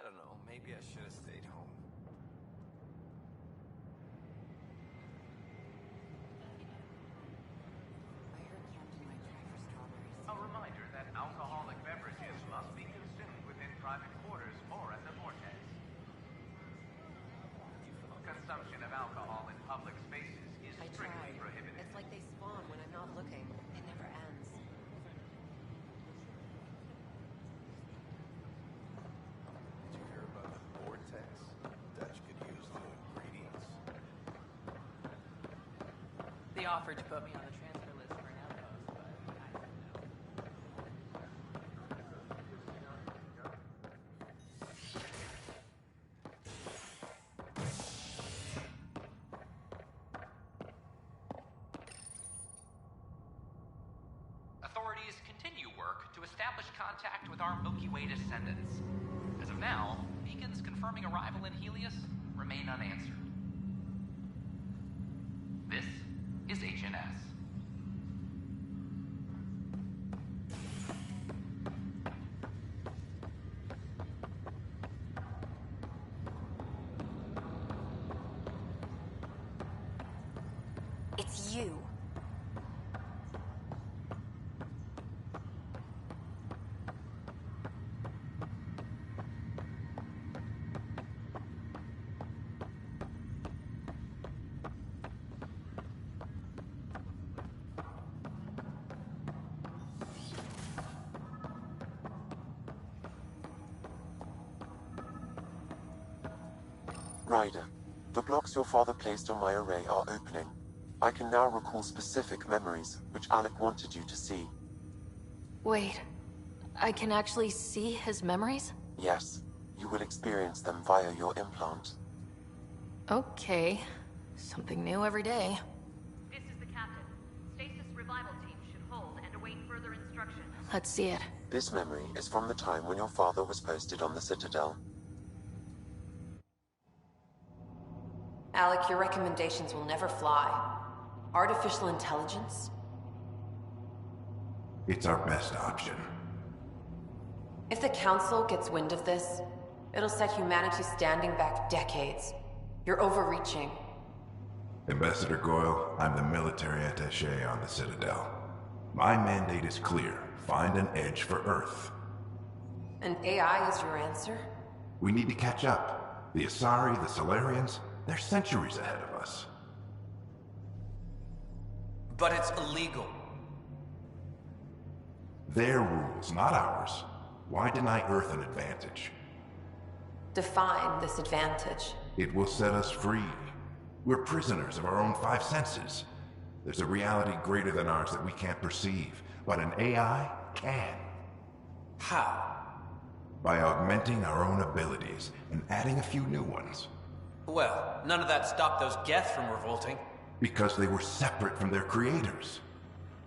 I don't know, maybe I should have stayed home. I heard Captain might try for strawberries. A reminder that alcoholic beverages must be consumed within private quarters or at the vortex. Consumption of alcohol in public spaces is I strictly tried. prohibited. It's like they spawn when I'm not looking. It never ends. Did you hear about the vortex? Dutch could use new ingredients. They offered to put me on the transfer list for an outpost, but I said no. Authorities continue work to establish contact with our Milky Way descendants. As of now, beacons confirming arrival in Helios remain unanswered. This is HNS. It's you. Ryder, the blocks your father placed on my array are opening. I can now recall specific memories, which Alec wanted you to see. Wait, I can actually see his memories? Yes, you will experience them via your implant. Okay, something new every day. This is the captain. Stasis revival team should hold and await further instructions. Let's see it. This memory is from the time when your father was posted on the Citadel. Alec, your recommendations will never fly. Artificial intelligence? It's our best option. If the Council gets wind of this, it'll set humanity standing back decades. You're overreaching. Ambassador Goyle, I'm the military attaché on the Citadel. My mandate is clear. Find an edge for Earth. And AI is your answer? We need to catch up. The Asari, the Solarians, they're centuries ahead of us. But it's illegal. Their rules, not ours. Why deny Earth an advantage? Define this advantage. It will set us free. We're prisoners of our own five senses. There's a reality greater than ours that we can't perceive, but an AI can. How? By augmenting our own abilities and adding a few new ones. Well, none of that stopped those Geth from revolting. Because they were separate from their creators.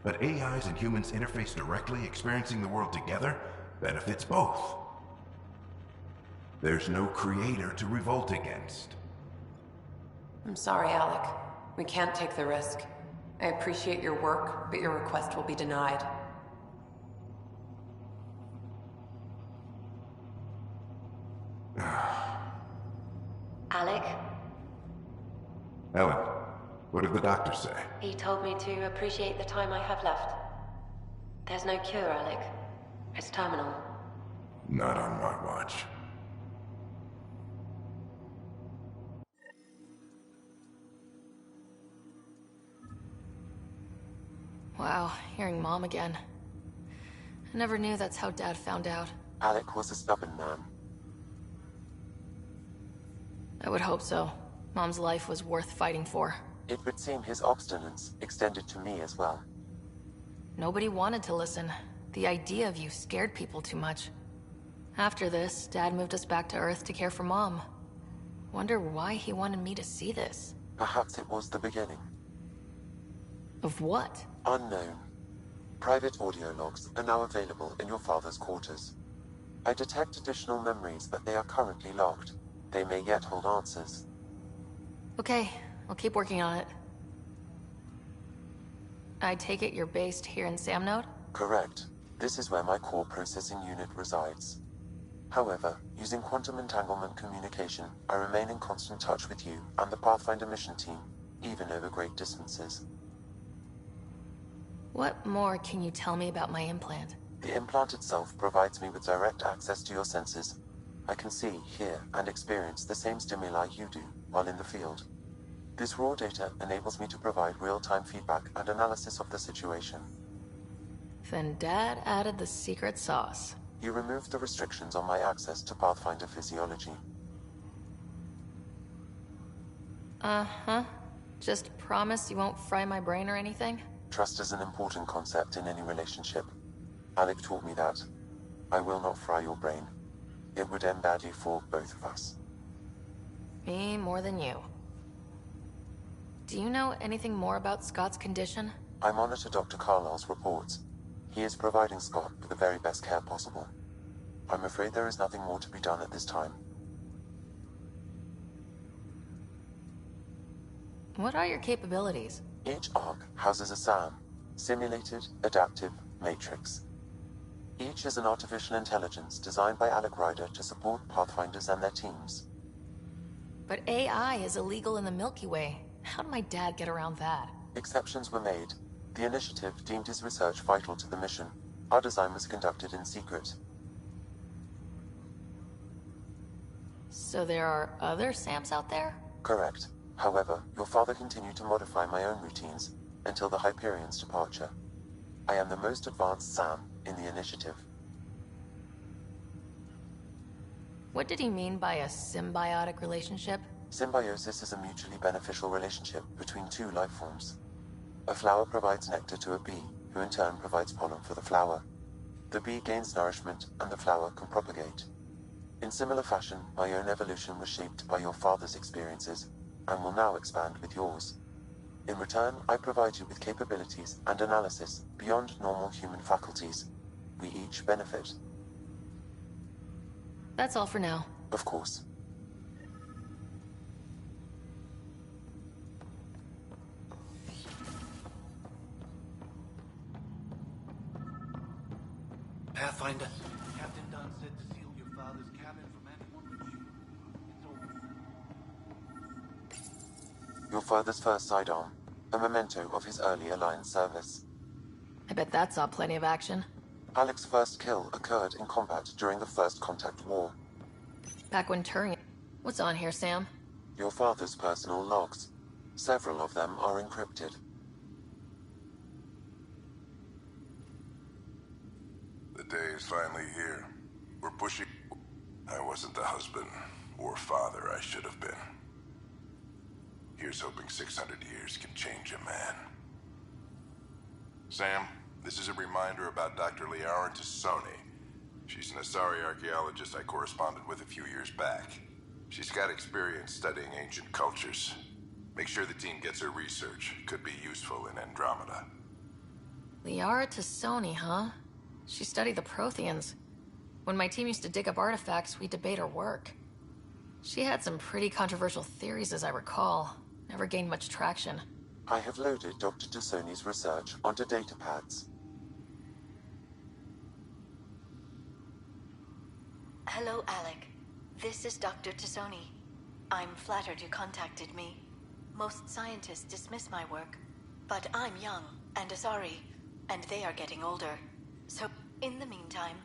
But AIs and humans interface directly, experiencing the world together, benefits both. There's no creator to revolt against. I'm sorry, Alec. We can't take the risk. I appreciate your work, but your request will be denied. Alec? Ellen, what did the doctor say? He told me to appreciate the time I have left. There's no cure, Alec. It's terminal. Not on my watch. Wow, hearing Mom again. I never knew that's how Dad found out. Alec was a stubborn man. I would hope so. Mom's life was worth fighting for. It would seem his obstinance extended to me as well. Nobody wanted to listen. The idea of you scared people too much. After this, Dad moved us back to Earth to care for Mom. Wonder why he wanted me to see this. Perhaps it was the beginning. Of what? Unknown. Private audio logs are now available in your father's quarters. I detect additional memories, but they are currently logged. They may yet hold answers. Okay, I'll keep working on it. I take it you're based here in Samnode? Correct. This is where my core processing unit resides. However, using quantum entanglement communication, I remain in constant touch with you and the Pathfinder mission team, even over great distances. What more can you tell me about my implant? The implant itself provides me with direct access to your senses. I can see, hear, and experience the same stimuli you do while in the field. This raw data enables me to provide real-time feedback and analysis of the situation. Then Dad added the secret sauce. You removed the restrictions on my access to Pathfinder physiology. Uh-huh. Just promise you won't fry my brain or anything? Trust is an important concept in any relationship. Alec taught me that. I will not fry your brain. It would end badly for both of us. Me more than you. Do you know anything more about Scott's condition? I monitor Dr. Carlisle's reports. He is providing Scott with the very best care possible. I'm afraid there is nothing more to be done at this time. What are your capabilities? Each arc houses a SAM, Simulated Adaptive Matrix. Each is an artificial intelligence designed by Alec Ryder to support Pathfinders and their teams. But AI is illegal in the Milky Way. How did my dad get around that? Exceptions were made. The initiative deemed his research vital to the mission. Our design was conducted in secret. So there are other SAMs out there? Correct. However, your father continued to modify my own routines until the Hyperion's departure. I am the most advanced SAM in the initiative. What did he mean by a symbiotic relationship? Symbiosis is a mutually beneficial relationship between two life forms. A flower provides nectar to a bee, who in turn provides pollen for the flower. The bee gains nourishment, and the flower can propagate. In similar fashion, my own evolution was shaped by your father's experiences, and will now expand with yours. In return, I provide you with capabilities and analysis beyond normal human faculties. We each benefit. That's all for now. Of course. Pathfinder? Captain Dunn said to seal your father's cabin from anyone but you. It's over. Your father's first sidearm, a memento of his early Alliance service. I bet that saw plenty of action. Alec's first kill occurred in combat during the First Contact War. Back when Turing... What's on here, Sam? Your father's personal logs. Several of them are encrypted. The day is finally here. We're pushing... I wasn't the husband or father I should have been. Here's hoping 600 years can change a man. Sam, this is a reminder about Dr. Liara Tassoni. She's an Asari archaeologist I corresponded with a few years back. She's got experience studying ancient cultures. Make sure the team gets her research. Could be useful in Andromeda. Liara Tassoni, huh? She studied the Protheans. When my team used to dig up artifacts, we'd debate her work. She had some pretty controversial theories, as I recall. never gained much traction. I have loaded Dr. Tassoni's research onto datapads. Hello, Alec. This is Dr. Tassoni. I'm flattered you contacted me. Most scientists dismiss my work, but I'm young and Asari, and they are getting older. So, in the meantime,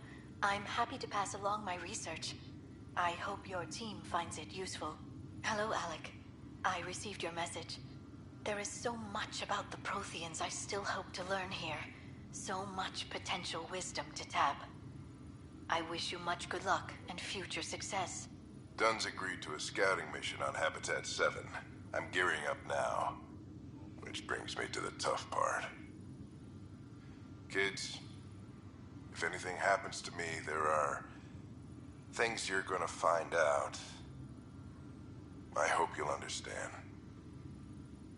I'm happy to pass along my research. I hope your team finds it useful. Hello, Alec. I received your message. There is so much about the Protheans I still hope to learn here. So much potential wisdom to tap. I wish you much good luck and future success. Dunn's agreed to a scouting mission on Habitat 7. I'm gearing up now. Which brings me to the tough part. Kids, if anything happens to me, there are things you're gonna find out. I hope you'll understand.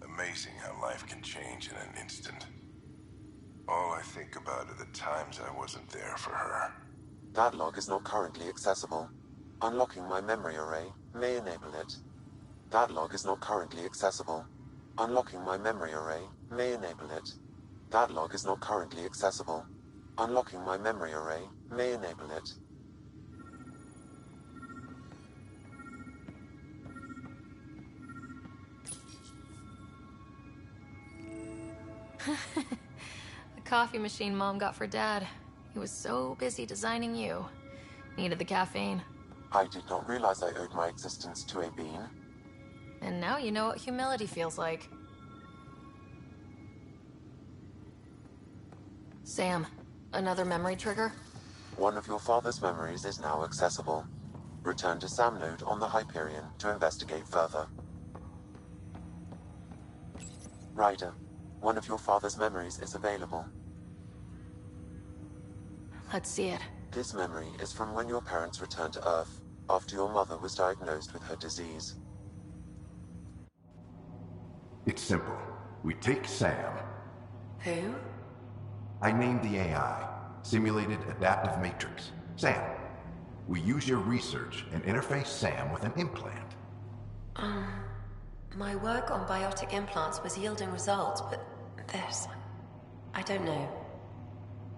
Amazing how life can change in an instant. All I think about are the times I wasn't there for her. That log is not currently accessible. Unlocking my memory array may enable it. That log is not currently accessible. Unlocking my memory array may enable it. That log is not currently accessible. Unlocking my memory array may enable it. The coffee machine Mom got for Dad. He was so busy designing you. Needed the caffeine. I did not realize I owed my existence to a bean. And now you know what humility feels like. Sam, another memory trigger? One of your father's memories is now accessible. Return to Sam Node on the Hyperion to investigate further. Ryder, one of your father's memories is available. Let's see it. This memory is from when your parents returned to Earth, after your mother was diagnosed with her disease. It's simple. We take Sam. Who? I named the AI, Simulated Adaptive Matrix. Sam. We use your research and interface Sam with an implant. My work on biotic implants was yielding results, but this... I don't know.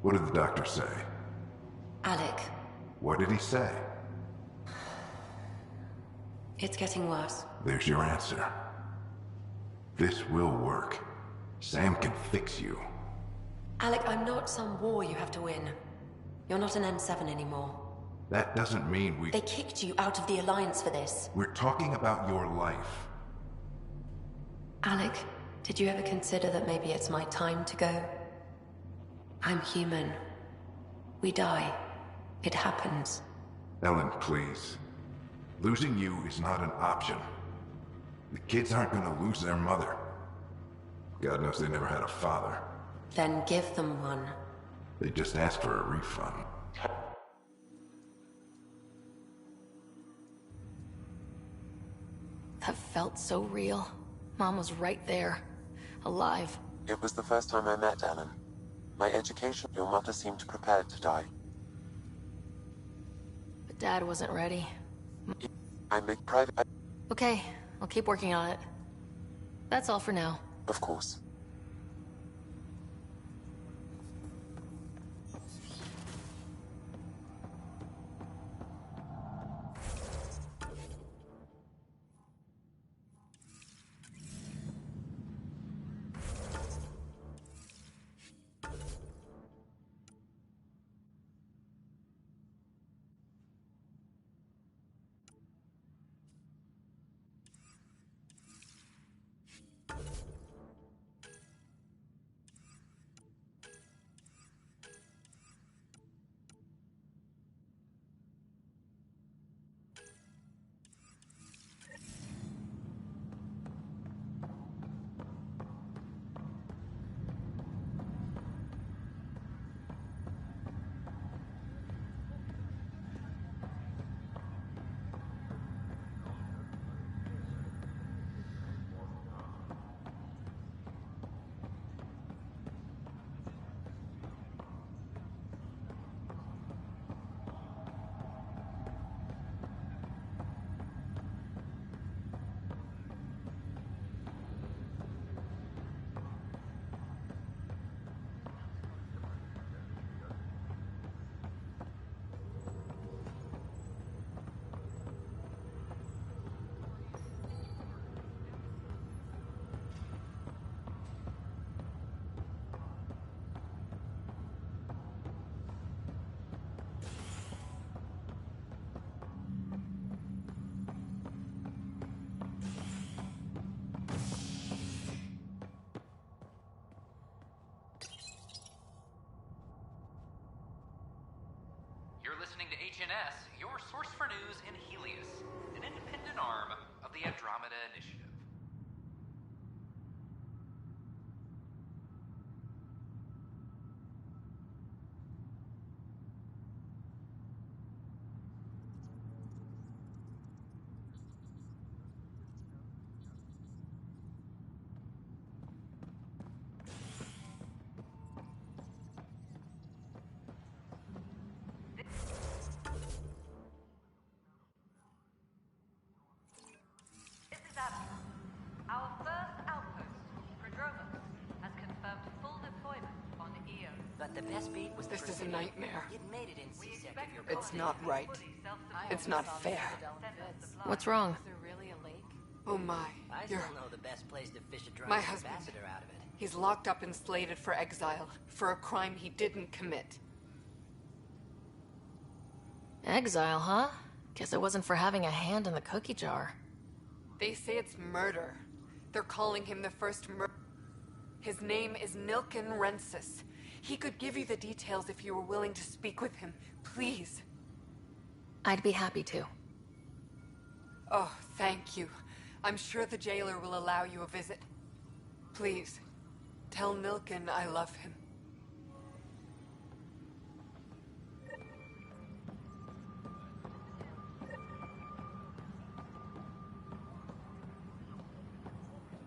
What did the doctor say? Alec, What did he say? it's getting worse. There's your answer. This will work. Sam can fix you. Alec, I'm not some war you have to win. You're not an M7 anymore. That doesn't mean we... They kicked you out of the Alliance for this. We're talking about your life. Alec, did you ever consider that maybe it's my time to go? I'm human. We die. It happens. Ellen, please. Losing you is not an option. The kids aren't gonna lose their mother. God knows they never had a father. Then give them one. They just asked for a refund. That felt so real. Mom was right there. Alive. It was the first time I met Ellen. My education, your mother seemed prepared to die. But Dad wasn't ready. I'm a private... Okay, I'll keep working on it. That's all for now. Of course. You're listening to HNS, your source for news in Helios, an independent arm of the Andromeda Initiative. This is Abby. Our first outpost, Andromeda, has confirmed full deployment on EO. But the best beat was the This is a nightmare. It made it in C-Sec if you're It's not right. It's not fair. What's wrong? Is there really a lake? Oh my. I still know the best place to fish a drunk My husband. ambassador out of it. He's locked up and slated for exile for a crime he didn't commit. Exile, huh? Guess it wasn't for having a hand in the cookie jar. They say it's murder. They're calling him the first murder. His name is Nilken Rensis. He could give you the details if you were willing to speak with him. Please. I'd be happy to. Oh, thank you. I'm sure the jailer will allow you a visit. Please, tell Nilken I love him.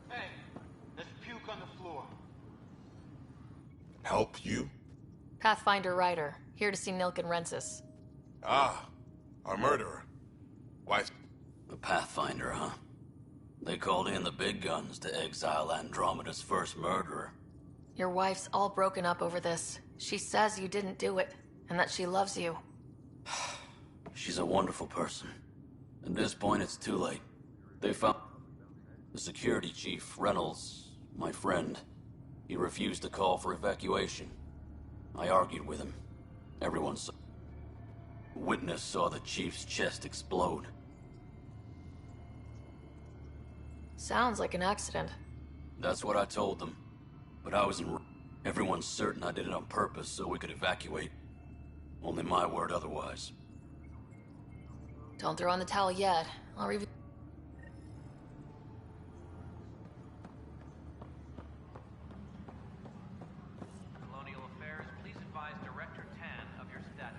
Hey, there's puke on the floor. Help you? Pathfinder Ryder, here to see Nilken Rensis. Ah, a murderer. Why? The Pathfinder, huh? They called in the big guns to exile Andromeda's first murderer. Your wife's all broken up over this. She says you didn't do it, and that she loves you. She's a wonderful person. At this point, it's too late. They found... The security chief, Reynolds, my friend, he refused to call for evacuation. I argued with him. Everyone saw... Witness saw the chief's chest explode. Sounds like an accident. That's what I told them. But I was in... Everyone's certain I did it on purpose so we could evacuate. Only my word otherwise. Don't throw in the towel yet. I'll review... Colonial Affairs, please advise Director Tan of your status.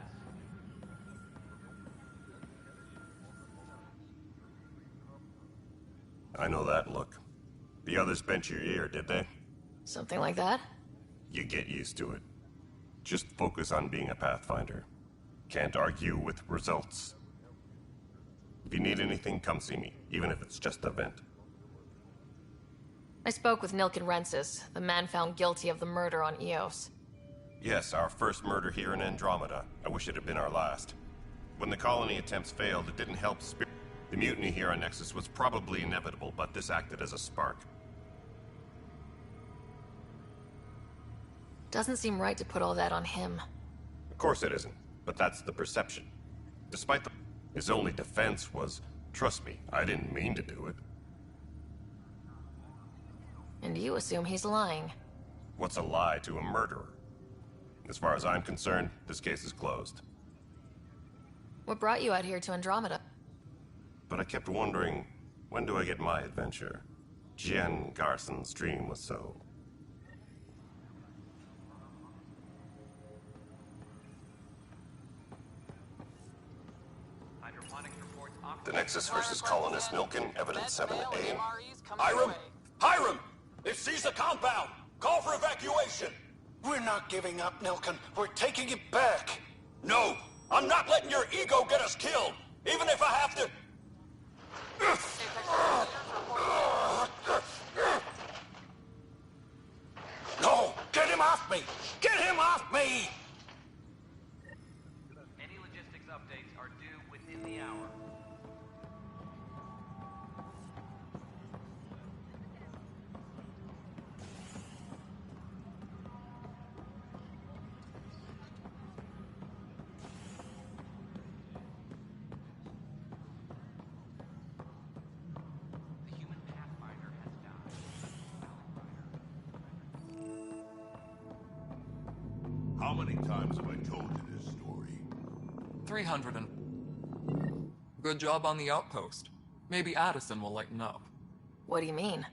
I know that look. The others bent your ear, did they? Something like that? You get used to it. Just focus on being a Pathfinder. Can't argue with results. If you need anything, come see me, even if it's just a vent. I spoke with Nilken Rensis, the man found guilty of the murder on Eos. Yes, our first murder here in Andromeda. I wish it had been our last. When the colony attempts failed, it didn't help spirit. The mutiny here on Nexus was probably inevitable, but this acted as a spark. Doesn't seem right to put all that on him. Of course it isn't, but that's the perception. Despite his only defense was, trust me, I didn't mean to do it. And you assume he's lying. What's a lie to a murderer? As far as I'm concerned, this case is closed. What brought you out here to Andromeda? But I kept wondering, when do I get my adventure? Jen Garson's dream was so... The Nexus versus Colonist Nilken, Evidence 7A. Hiram! Hiram! They've seized the compound! Call for evacuation! We're not giving up, Nilken. We're taking it back. No! I'm not letting your ego get us killed! Even if I have to... No! Get him off me! Get him off me! Any logistics updates are due within the hour. How many times have I told you this story? 300 and... Good job on the outpost. Maybe Addison will lighten up. What do you mean?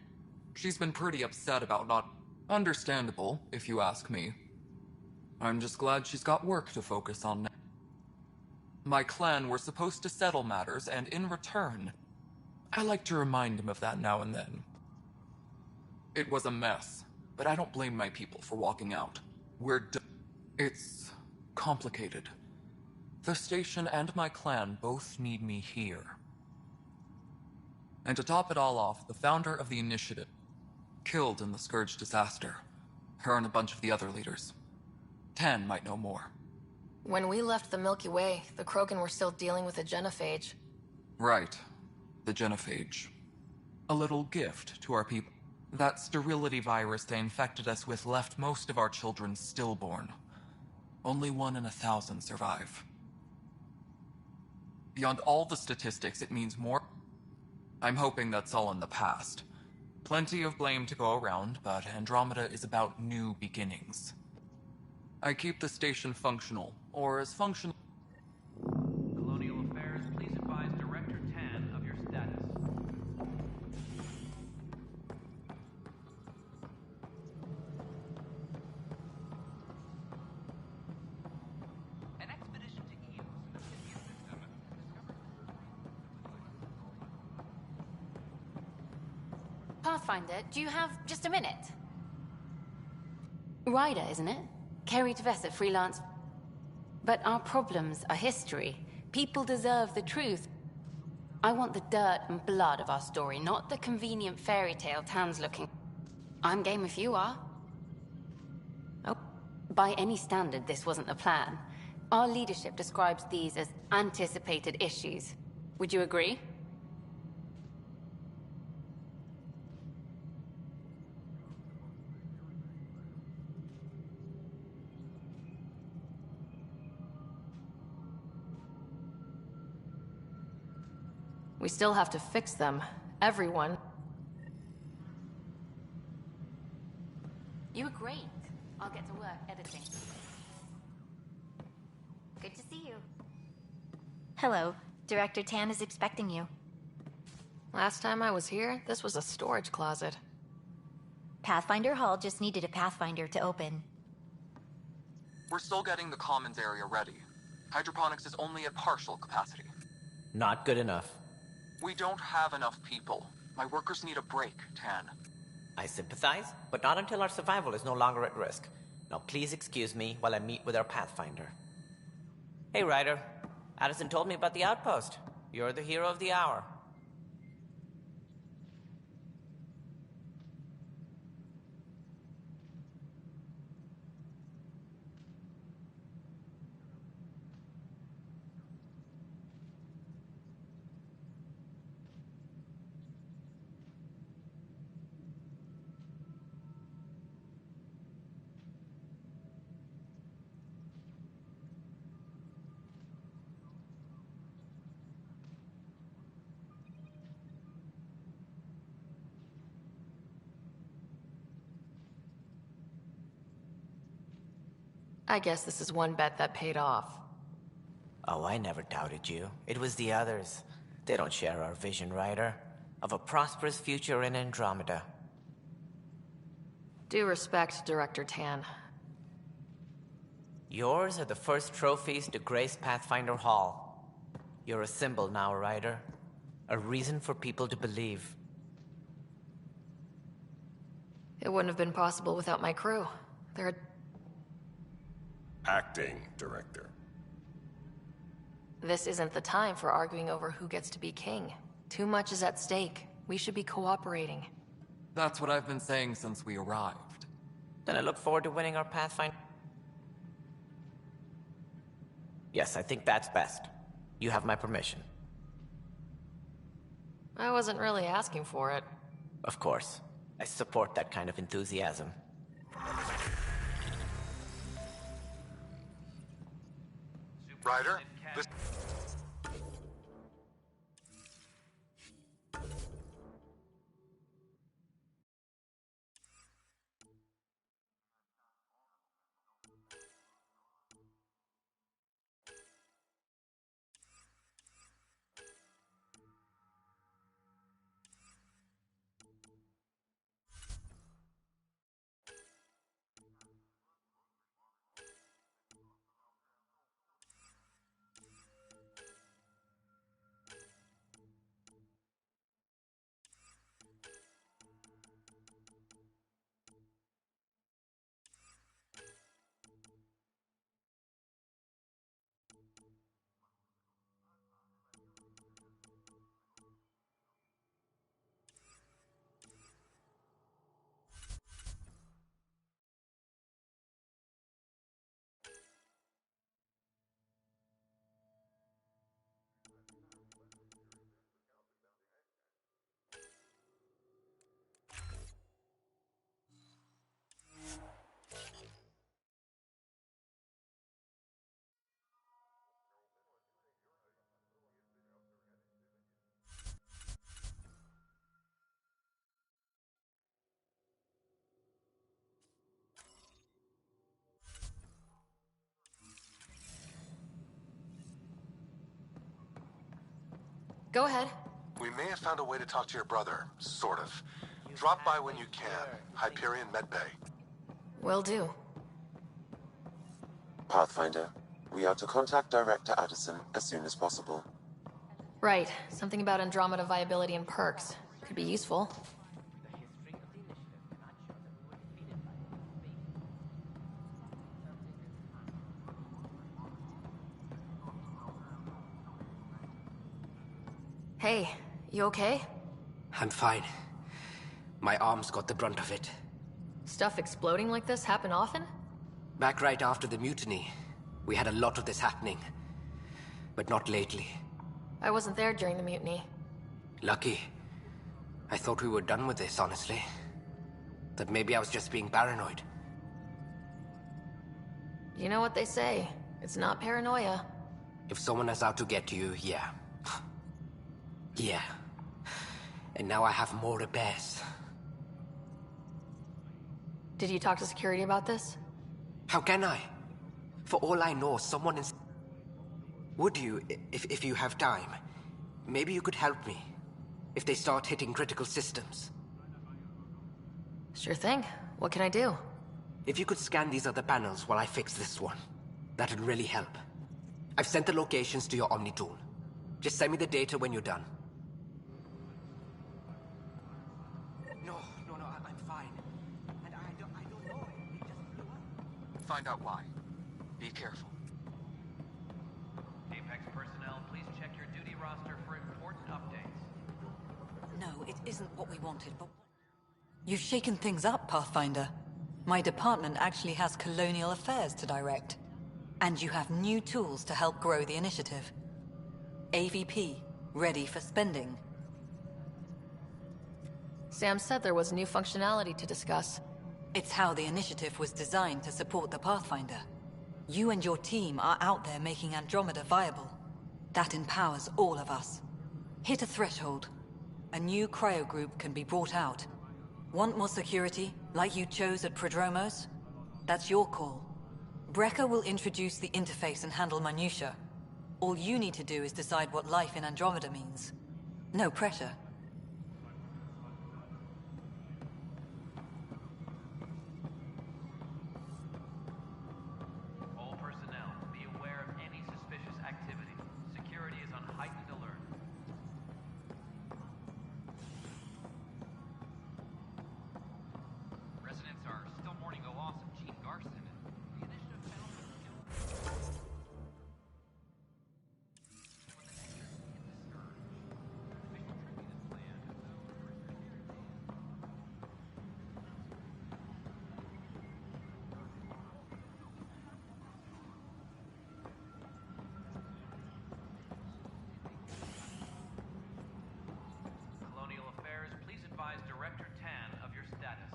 She's been pretty upset about not... Understandable, if you ask me. I'm just glad she's got work to focus on now. My clan were supposed to settle matters, and in return, I like to remind him of that now and then. It was a mess, but I don't blame my people for walking out. It's complicated. The station and my clan both need me here. And to top it all off, the founder of the initiative killed in the Scourge disaster. Her and a bunch of the other leaders. Tan might know more. When we left the Milky Way, the Krogan were still dealing with a genophage. Right. The genophage. A little gift to our people. That sterility virus they infected us with left most of our children stillborn. Only 1 in 1,000 survive. Beyond all the statistics, it means more. I'm hoping that's all in the past. Plenty of blame to go around, but Andromeda is about new beginnings. I keep the station functional, or as functional... Colonial Affairs, please advise Director Tan of your status. An expedition to Eos, the Sidious system, Pathfinder, do you have just a minute? Ryder, isn't it? Kerry Tevessa, freelance. But our problems are history. People deserve the truth. I want the dirt and blood of our story, not the convenient fairy tale Tan's looking. I'm game if you are. Oh, by any standard, this wasn't the plan. Our leadership describes these as anticipated issues. Would you agree? We still have to fix them. Everyone. You were great. I'll get to work editing. Good to see you. Hello. Director Tan is expecting you. Last time I was here, this was a storage closet. Pathfinder Hall just needed a Pathfinder to open. We're still getting the commons area ready. Hydroponics is only at partial capacity. Not good enough. We don't have enough people. My workers need a break, Tan. I sympathize, but not until our survival is no longer at risk. Now please excuse me while I meet with our Pathfinder. Hey, Ryder. Addison told me about the outpost. You're the hero of the hour. I guess this is one bet that paid off. Oh, I never doubted you. It was the others. They don't share our vision, Ryder. Of a prosperous future in Andromeda. Due respect, Director Tan. Yours are the first trophies to grace Pathfinder Hall. You're a symbol now, Ryder. A reason for people to believe. It wouldn't have been possible without my crew. They're... Acting director. This isn't the time for arguing over who gets to be king. Too much is at stake. We should be cooperating. That's what I've been saying since we arrived. Then I look forward to winning our Pathfinder. Yes, I think that's best. You have my permission. I wasn't really asking for it. Of course. I support that kind of enthusiasm. Ryder, this... Go ahead. We may have found a way to talk to your brother, sort of. Drop by when you can. Hyperion Medbay. Will do. Pathfinder, we are to contact Director Addison as soon as possible. Right. Something about Andromeda viability and perks. Could be useful. Hey, you okay? I'm fine. My arms got the brunt of it. Stuff exploding like this happen often? Back right after the mutiny, we had a lot of this happening. But not lately. I wasn't there during the mutiny. Lucky. I thought we were done with this, honestly. That maybe I was just being paranoid. You know what they say. It's not paranoia. If someone is out to get you, yeah. Yeah. And now I have more repairs. Did you talk to security about this? How can I? For all I know, someone is... Would you, if you have time, maybe you could help me. If they start hitting critical systems. Sure thing. What can I do? If you could scan these other panels while I fix this one, that'd really help. I've sent the locations to your Omni tool. Just send me the data when you're done. No, I'm fine. And I don't know. It just blew up. Find out why. Be careful. Apex personnel, please check your duty roster for important updates. No, it isn't what we wanted, but... You've shaken things up, Pathfinder. My department actually has colonial affairs to direct. And you have new tools to help grow the initiative. AVP, ready for spending. Sam said there was new functionality to discuss. It's how the initiative was designed to support the Pathfinder. You and your team are out there making Andromeda viable. That empowers all of us. Hit a threshold. A new cryo group can be brought out. Want more security, like you chose at Prodromos? That's your call. Brecker will introduce the interface and handle minutiae. All you need to do is decide what life in Andromeda means. No pressure. All personnel, be aware of any suspicious activity. Security is on heightened alert. Residents are still mourning the loss of Chief Garson. The initiative found Colonial Affairs, please advise Director Tan of your status.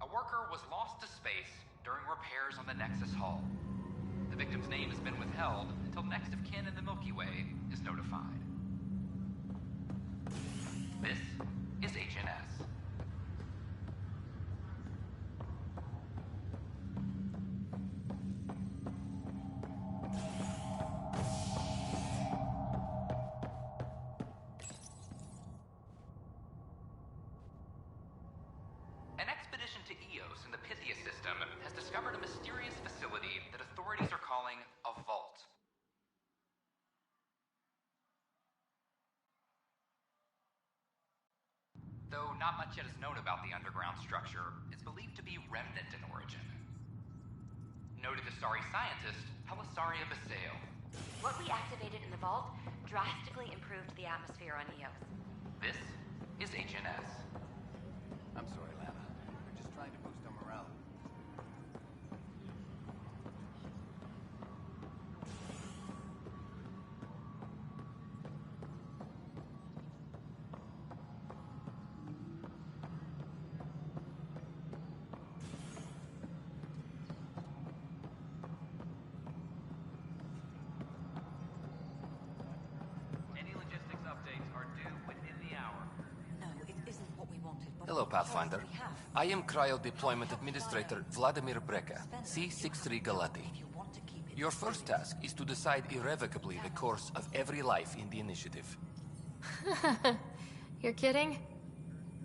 a worker was lost to space during repairs on the Nexus Hull. The victim's name has been withheld until next of kin in the Milky Way is notified. This is HNS. An expedition to Eos in the Pythia system has discovered a mysterious facility that authorities are calling a vault. Though not much yet is known about the underground structure, it's believed to be remnant in origin. Noted Asari scientist Helisaria Basale. What we activated in the vault drastically improved the atmosphere on Eos. This is HNS. I'm sorry, Lana. We're just trying to boost our morale. Any logistics updates are Hello, Pathfinder. I am Cryo Deployment Administrator Vladimir Breka, C-63 Galati. Your first task is to decide irrevocably the course of every life in the initiative. You're kidding?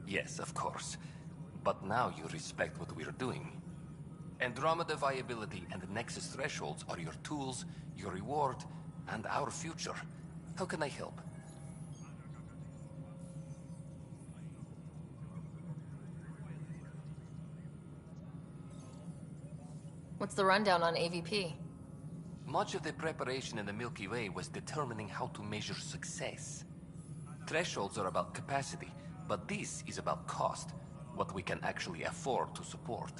Yes, of course. But now you respect what we're doing. Andromeda viability and the Nexus thresholds are your tools, your reward, and our future. How can I help? What's the rundown on AVP? Much of the preparation in the Milky Way was determining how to measure success. Thresholds are about capacity, but this is about cost, what we can actually afford to support.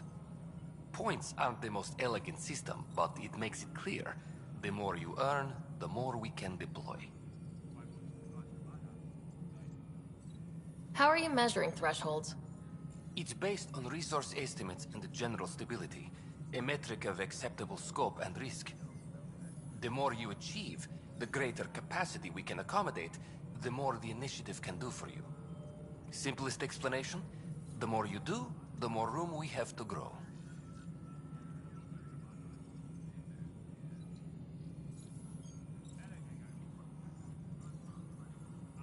Points aren't the most elegant system, but it makes it clear. The more you earn, the more we can deploy. How are you measuring thresholds? It's based on resource estimates and general stability, a metric of acceptable scope and risk. The more you achieve, the greater capacity we can accommodate, the more the initiative can do for you. Simplest explanation, the more you do, the more room we have to grow.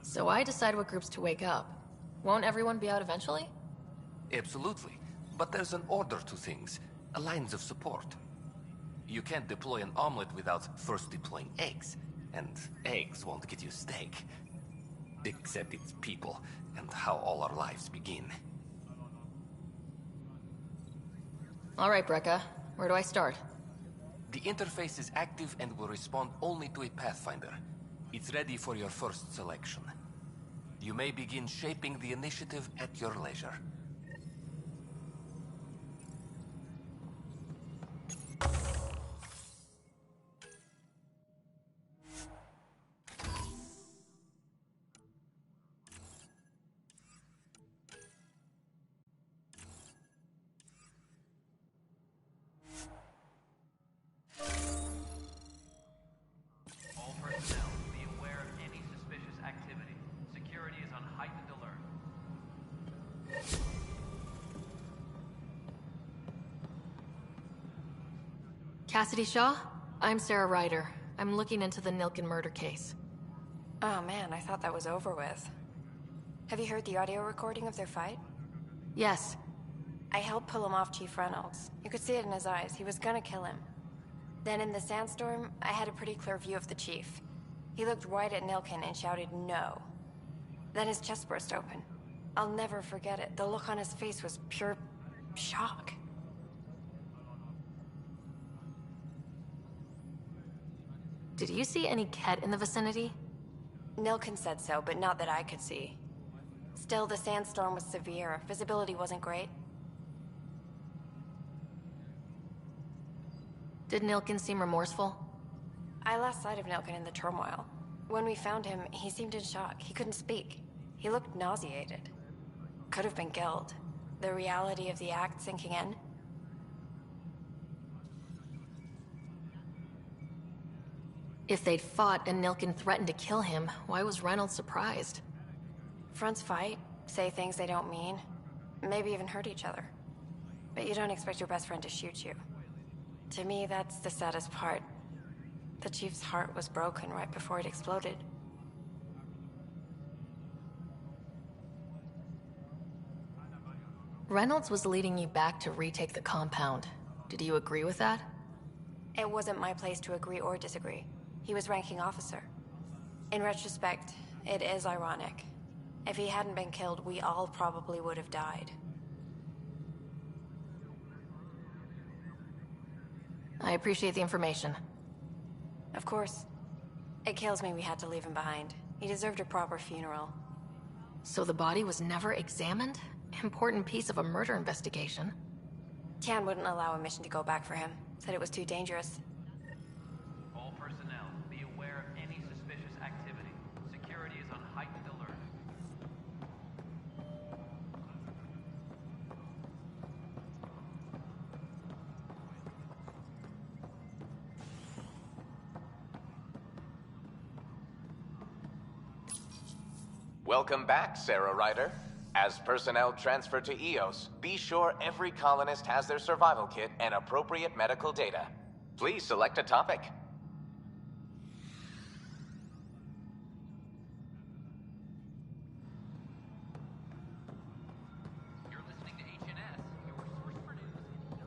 So I decide what groups to wake up. Won't everyone be out eventually? Absolutely. But there's an order to things, lines of support. You can't deploy an omelet without first deploying eggs. And eggs won't get you steak. Except it's people, and how all our lives begin. Alright, Breka. Where do I start? The interface is active and will respond only to a Pathfinder. It's ready for your first selection. You may begin shaping the initiative at your leisure. All personnel, be aware of any suspicious activity. Security is on heightened alert. Cassidy Shaw? I'm Sarah Ryder. I'm looking into the Nilken murder case. Oh man, I thought that was over with. Have you heard the audio recording of their fight? Yes. I helped pull him off Chief Reynolds. You could see it in his eyes. He was gonna kill him. Then in the sandstorm, I had a pretty clear view of the Chief. He looked right at Nilken and shouted no. Then his chest burst open. I'll never forget it. The look on his face was pure shock. Did you see any Ket in the vicinity? Nilken said so, but not that I could see. Still, the sandstorm was severe. Visibility wasn't great. Did Nilken seem remorseful? I lost sight of Nilken in the turmoil. When we found him, he seemed in shock. He couldn't speak. He looked nauseated. Could have been killed. The reality of the act sinking in. If they'd fought and Nilken threatened to kill him, why was Reynolds surprised? Fronts fight, say things they don't mean, maybe even hurt each other. But you don't expect your best friend to shoot you. To me, that's the saddest part. The Chief's heart was broken right before it exploded. Reynolds was leading you back to retake the compound. Did you agree with that? It wasn't my place to agree or disagree. He was ranking officer. In retrospect, it is ironic. If he hadn't been killed, we all probably would have died. I appreciate the information. Of course. It kills me we had to leave him behind. He deserved a proper funeral. So the body was never examined? Important piece of a murder investigation. Tian wouldn't allow a mission to go back for him. Said it was too dangerous. All personnel, be aware of any suspicious activity. Security is on heightened alert. Welcome back, Sarah Ryder. As personnel transfer to EOS, be sure every colonist has their survival kit and appropriate medical data. Please select a topic. You're listening to HNS, your source for news in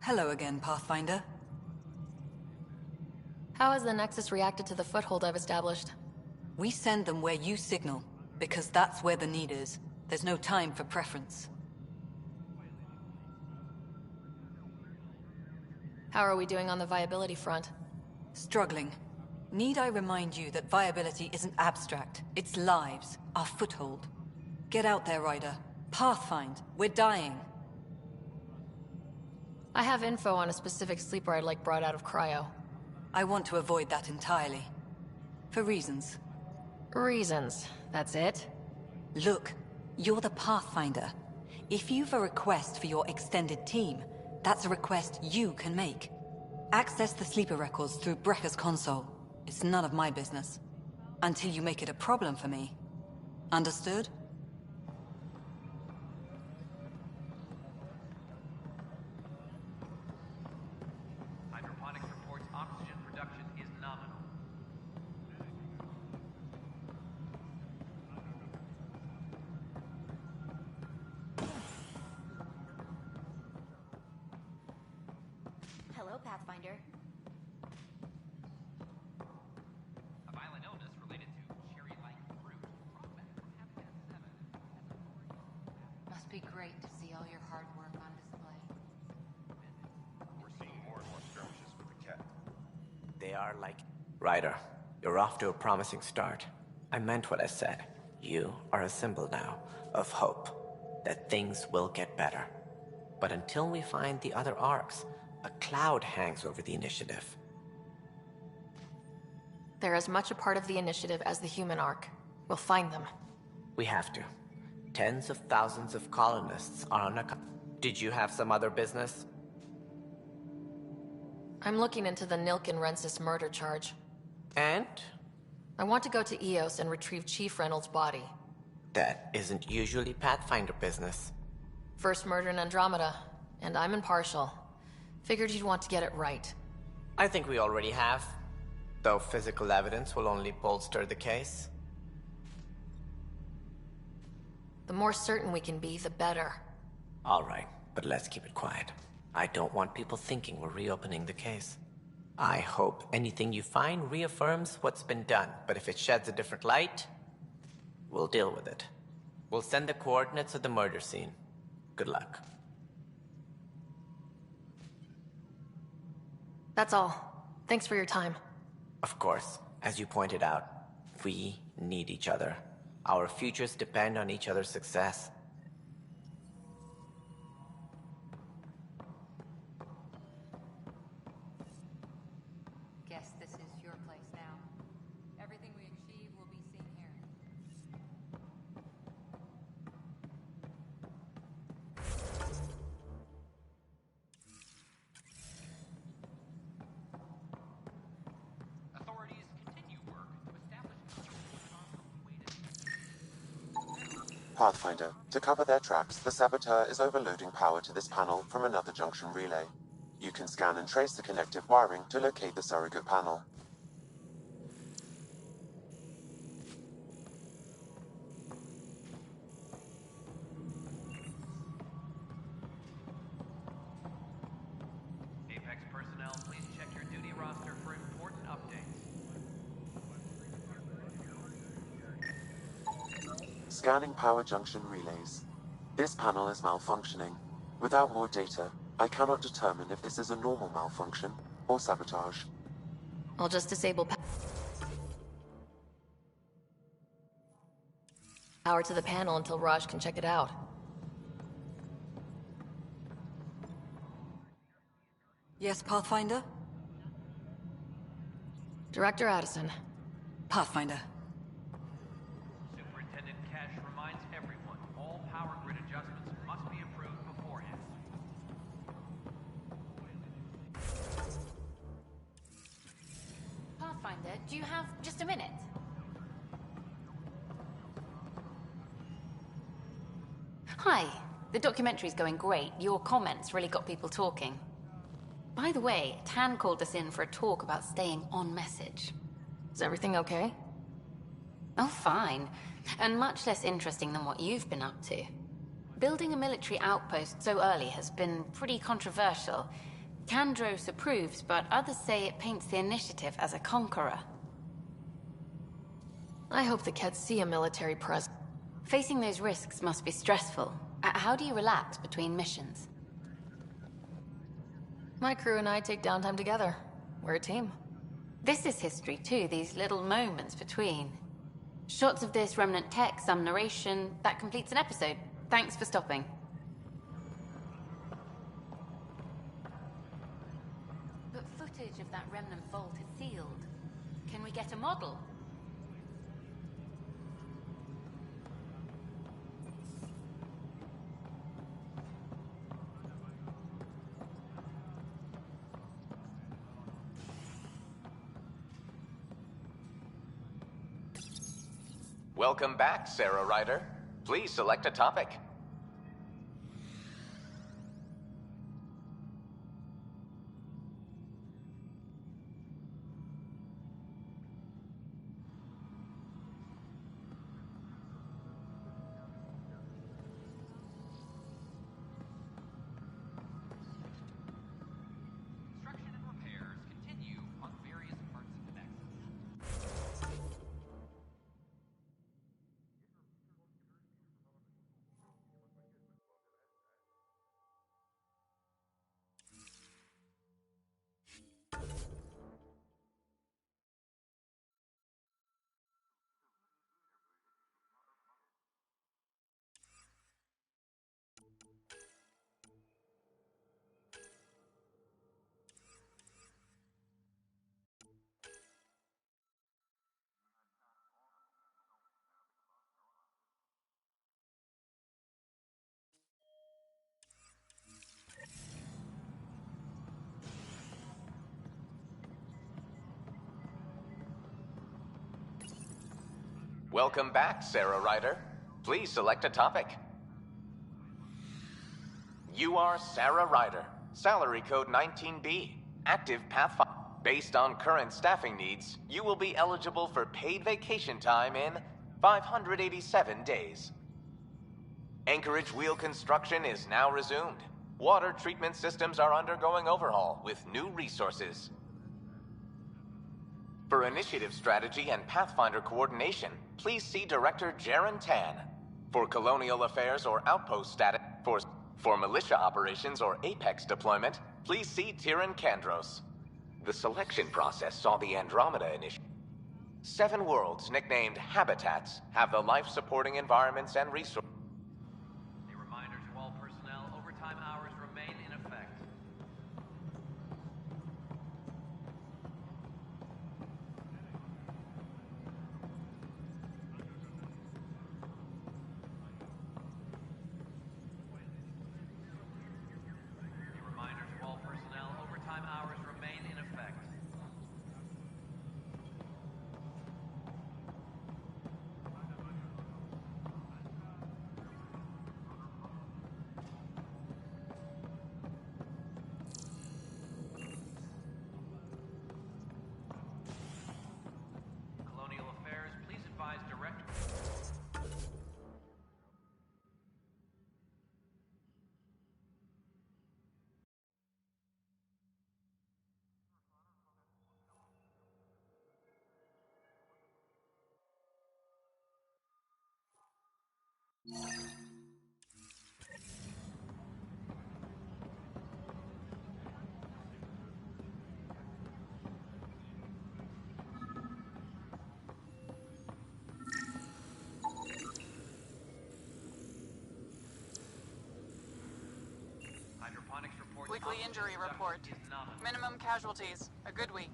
Hello again, Pathfinder. How has the Nexus reacted to the foothold I've established? We send them where you signal, because that's where the need is. There's no time for preference. How are we doing on the viability front? Struggling. Need I remind you that viability isn't abstract? It's lives, our foothold. Get out there, Ryder. Pathfind. We're dying. I have info on a specific sleeper I'd like brought out of cryo. I want to avoid that entirely. For reasons. Reasons, that's it? Look, you're the Pathfinder. If you've a request for your extended team, that's a request you can make. Access the sleeper records through Brekker's console. It's none of my business. Until you make it a problem for me. Understood? Hydroponics reports oxygen production is nominal. Hello, Pathfinder. A violent illness related to cherry-like fruit brought back from Habitat 7. Must be great to see all your hard work on display. We're seeing more and more skirmishes with the cat. They are like... Ryder, you're off to a promising start. I meant what I said. You are a symbol now of hope, that things will get better. But until we find the other arcs, a cloud hangs over the initiative. They're as much a part of the initiative as the human arc. We'll find them. We have to. Tens of thousands of colonists are on a... Did you have some other business? I'm looking into the Nilkin Rensis murder charge. And? I want to go to EOS and retrieve Chief Reynolds' body. That isn't usually Pathfinder business. First murder in Andromeda, and I'm impartial. Figured you'd want to get it right. I think we already have. Though physical evidence will only bolster the case. The more certain we can be, the better. All right, but let's keep it quiet. I don't want people thinking we're reopening the case. I hope anything you find reaffirms what's been done, but if it sheds a different light, we'll deal with it. We'll send the coordinates of the murder scene. Good luck. That's all. Thanks for your time. Of course, as you pointed out, we need each other. Our futures depend on each other's success. Guess this is your place now. Everything we achieve will be seen here. Authorities continue work to establish Pathfinder, to cover their tracks, the Saboteur is overloading power to this panel from another junction relay. You can scan and trace the connective wiring to locate the surrogate panel. Apex personnel, please check your duty roster for important updates. Scanning power junction relays. This panel is malfunctioning. Without more data, I cannot determine if this is a normal malfunction or sabotage. I'll just disable power to the panel until Raj can check it out. Yes, Pathfinder? Director Addison. Pathfinder. Pathfinder, do you have just a minute? Hi. The documentary's going great. Your comments really got people talking. By the way, Tan called us in for a talk about staying on message. Is everything okay? Oh, fine. And much less interesting than what you've been up to. Building a military outpost so early has been pretty controversial. Kandros approves, but others say it paints the initiative as a conqueror. I hope the Kett see a military presence. Facing those risks must be stressful. How do you relax between missions? My crew and I take downtime together. We're a team. This is history too, these little moments between. Shots of this remnant tech, some narration, that completes an episode. Thanks for stopping. But footage of that remnant vault is sealed. Can we get a model? Welcome back, Sarah Ryder. Please select a topic. Construction and repairs continue on various parts of the nexus. Welcome back, Sarah Ryder. Please select a topic. You are Sarah Ryder, salary code 19B, active Pathfinder. Based on current staffing needs, you will be eligible for paid vacation time in 587 days. Anchorage wheel construction is now resumed. Water treatment systems are undergoing overhaul with new resources. For initiative strategy and Pathfinder coordination, please see Director Jaren Tan. For colonial affairs or outpost status, for militia operations or Apex deployment, please see Tyran Kandros. The selection process saw the Andromeda initiative. 7 worlds, nicknamed Habitats, have the life-supporting environments and resources. A reminder to all personnel, overtime hours remain in effect. A reminder to all personnel, overtime hours remain in effect. Colonial Affairs, please advise Director. Hydroponics reports Weekly injury report. is not Minimum casualties. A good week.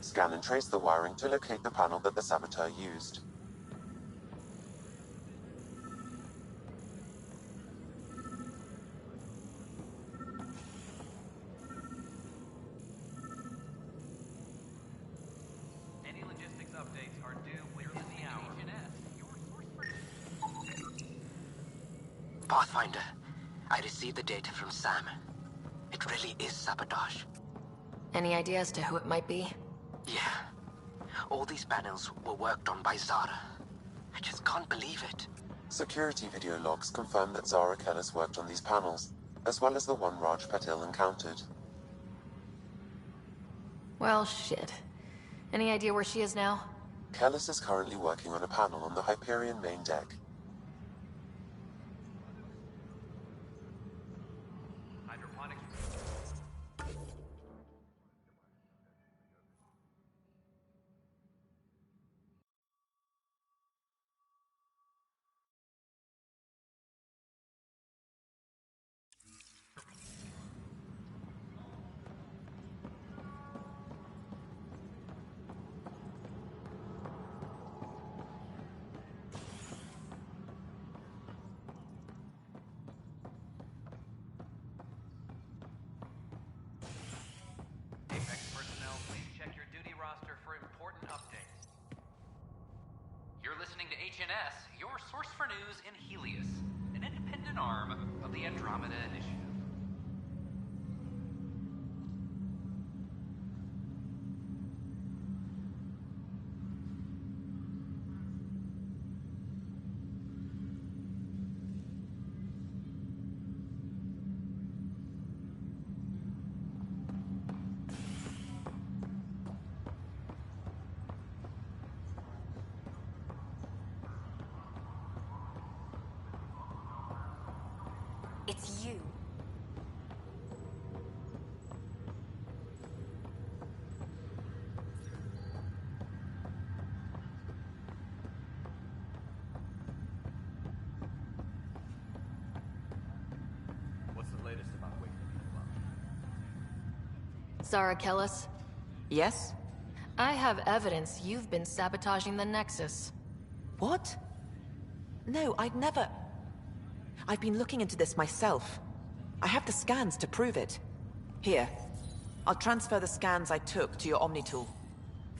Scan and trace the wiring to locate the panel that the saboteur used. Pathfinder, I received the data from Sam. It really is sabotage. Any idea as to who it might be? Yeah. All these panels were worked on by Zara. I just can't believe it. Security video logs confirm that Zara Kellis worked on these panels, as well as the one Raj Patil encountered. Well, shit. Any idea where she is now? Kellis is currently working on a panel on the Hyperion main deck. Apex personnel, please check your duty roster for important updates. You're listening to HNS, your source for news in Helios, an independent arm of the Andromeda Initiative. It's you. What's the latest about waking people up? Zara Kellis? Yes? I have evidence you've been sabotaging the Nexus. What? No, I'd never... I've been looking into this myself. I have the scans to prove it. Here. I'll transfer the scans I took to your Omni tool.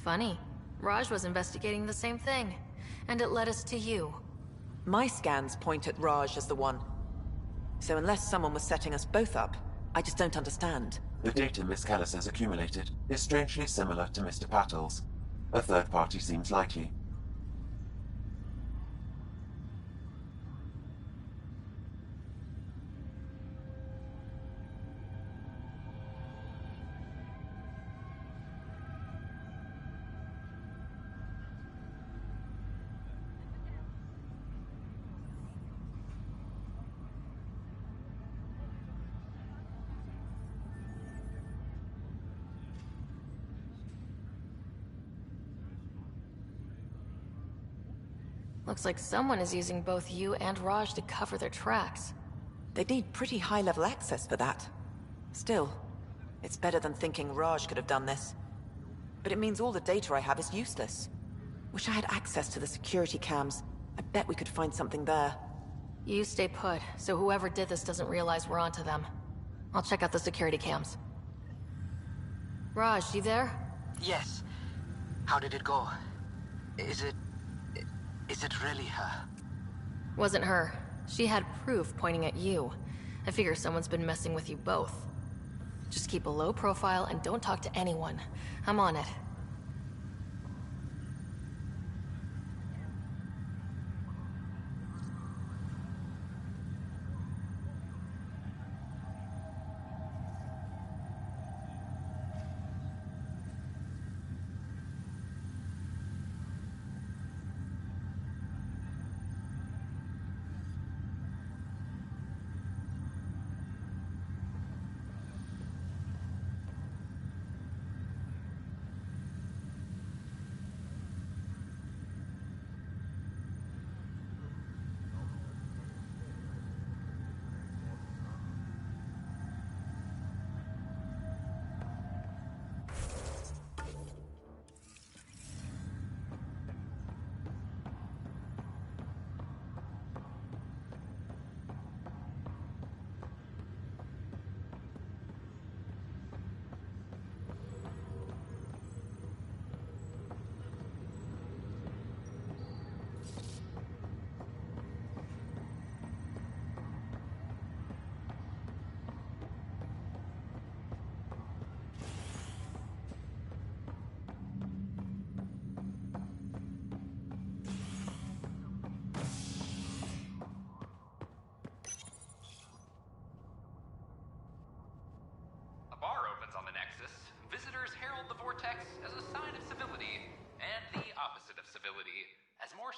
Funny. Raj was investigating the same thing, and it led us to you. My scans point at Raj as the one. So unless someone was setting us both up, I just don't understand. The data Miss Kellis has accumulated is strangely similar to Mr. Patil's. A third party seems likely. Looks like someone is using both you and Raj to cover their tracks. They'd need pretty high-level access for that. Still, it's better than thinking Raj could have done this. But it means all the data I have is useless. Wish I had access to the security cams. I bet we could find something there. You stay put, so whoever did this doesn't realize we're onto them. I'll check out the security cams. Raj, you there? Yes. How did it go? Is it really her? Wasn't her. She had proof pointing at you. I figure someone's been messing with you both. Just keep a low profile and don't talk to anyone. I'm on it.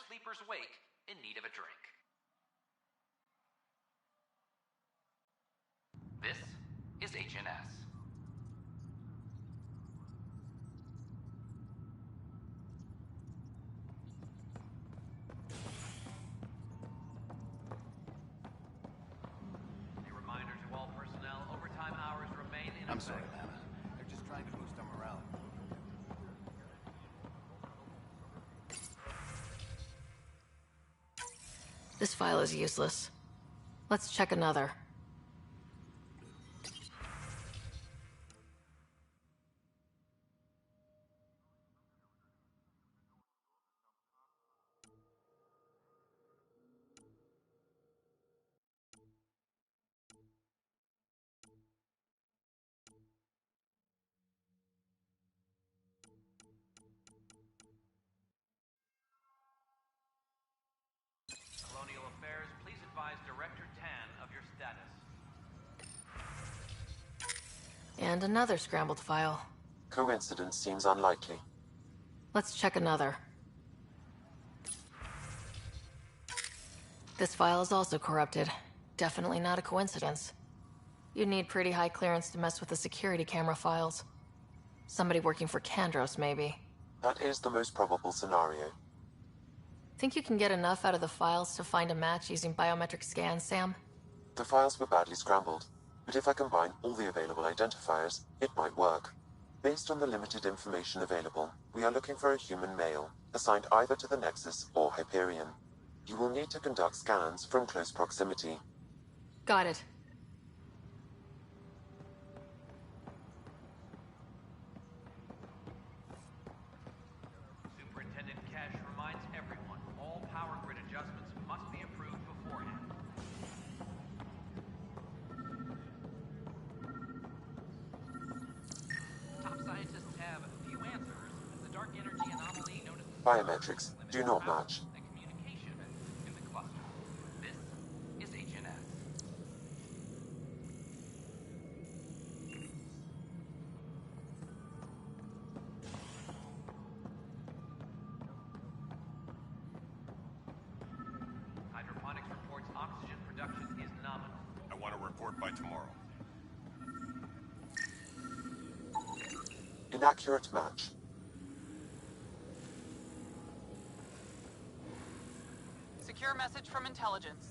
sleeper's wake in need of a drink. This is HNS. A reminder to all personnel, overtime hours remain in I'm effect. sorry, Lana. They're just trying to boost our morale. This file is useless. Let's check another. Colonial Affairs, please advise Director Tan of your status. And another scrambled file. Coincidence seems unlikely. Let's check another. This file is also corrupted. Definitely not a coincidence. You'd need pretty high clearance to mess with the security camera files. Somebody working for Kandros, maybe. That is the most probable scenario. Think you can get enough out of the files to find a match using biometric scans, Sam? The files were badly scrambled, but if I combine all the available identifiers, it might work. Based on the limited information available, we are looking for a human male, assigned either to the Nexus or Hyperion. You will need to conduct scans from close proximity. Got it. Superintendent Cash reminds everyone, all power grid adjustments must be approved beforehand. Top scientists have a few answers. The dark energy anomaly known as Biometrics do not match. and communication in the cluster. This is HNS. Hydroponics reports oxygen production is nominal. I want a report by tomorrow. Inaccurate match. Secure message from intelligence.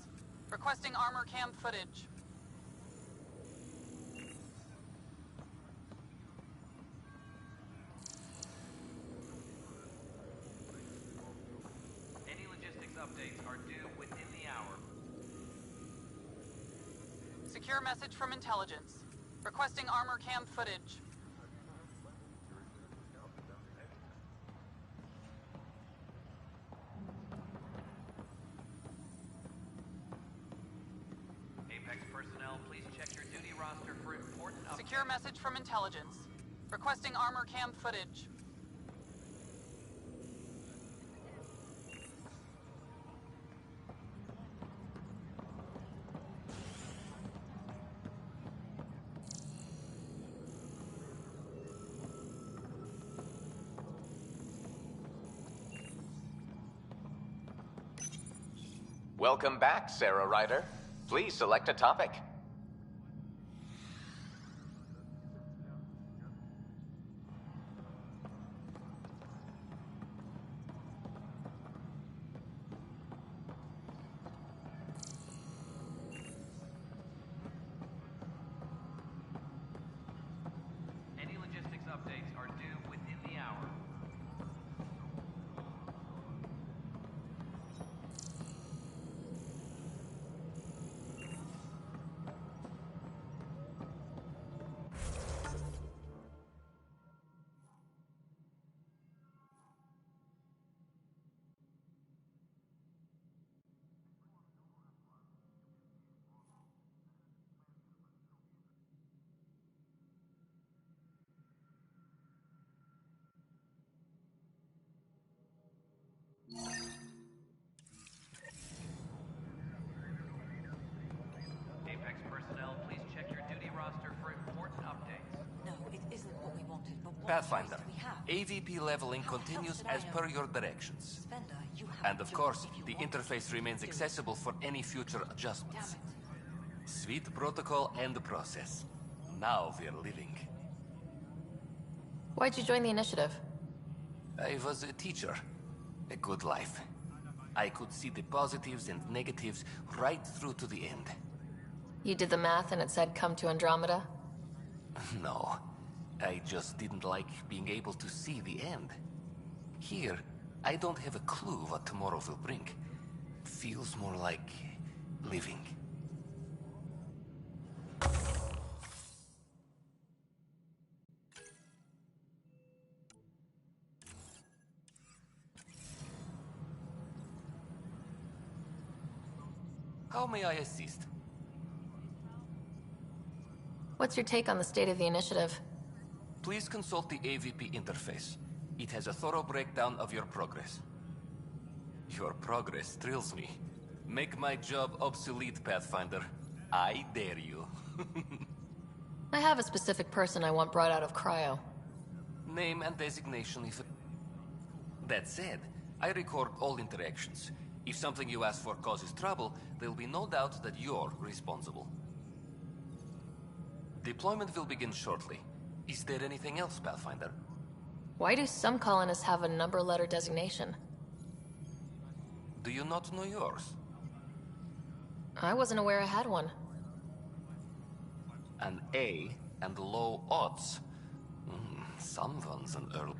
Requesting armor cam footage. Any logistics updates are due within the hour. Secure message from intelligence. Requesting armor cam footage. Apex personnel, please check your duty roster for important updates. Secure message from intelligence. Requesting armor cam footage. Welcome back, Sarah Ryder. Please select a topic. Any logistics updates are due within the hour. Apex personnel, please check your duty roster for important updates. No, it isn't what we wanted, but what Pathfinder, choice do we have? AVP leveling continues as per your directions. Spender, And of course, the interface remains accessible for any future adjustments. Sweet protocol and process. Now we're living. Why'd you join the initiative? I was a teacher. A good life. I could see the positives and negatives right through to the end. You did the math and it said come to Andromeda? No. I just didn't like being able to see the end. Here, I don't have a clue what tomorrow will bring. Feels more like living. How may I assist? What's your take on the state of the initiative? Please consult the AVP interface. It has a thorough breakdown of your progress. Your progress thrills me. Make my job obsolete, Pathfinder. I dare you. I have a specific person I want brought out of cryo. Name and designation if... That said, I record all interactions. If something you ask for causes trouble, there'll be no doubt that you're responsible. Deployment will begin shortly. Is there anything else, Pathfinder? Why do some colonists have a number letter designation? Do you not know yours? I wasn't aware I had one. An A and low odds. Someone's an earl.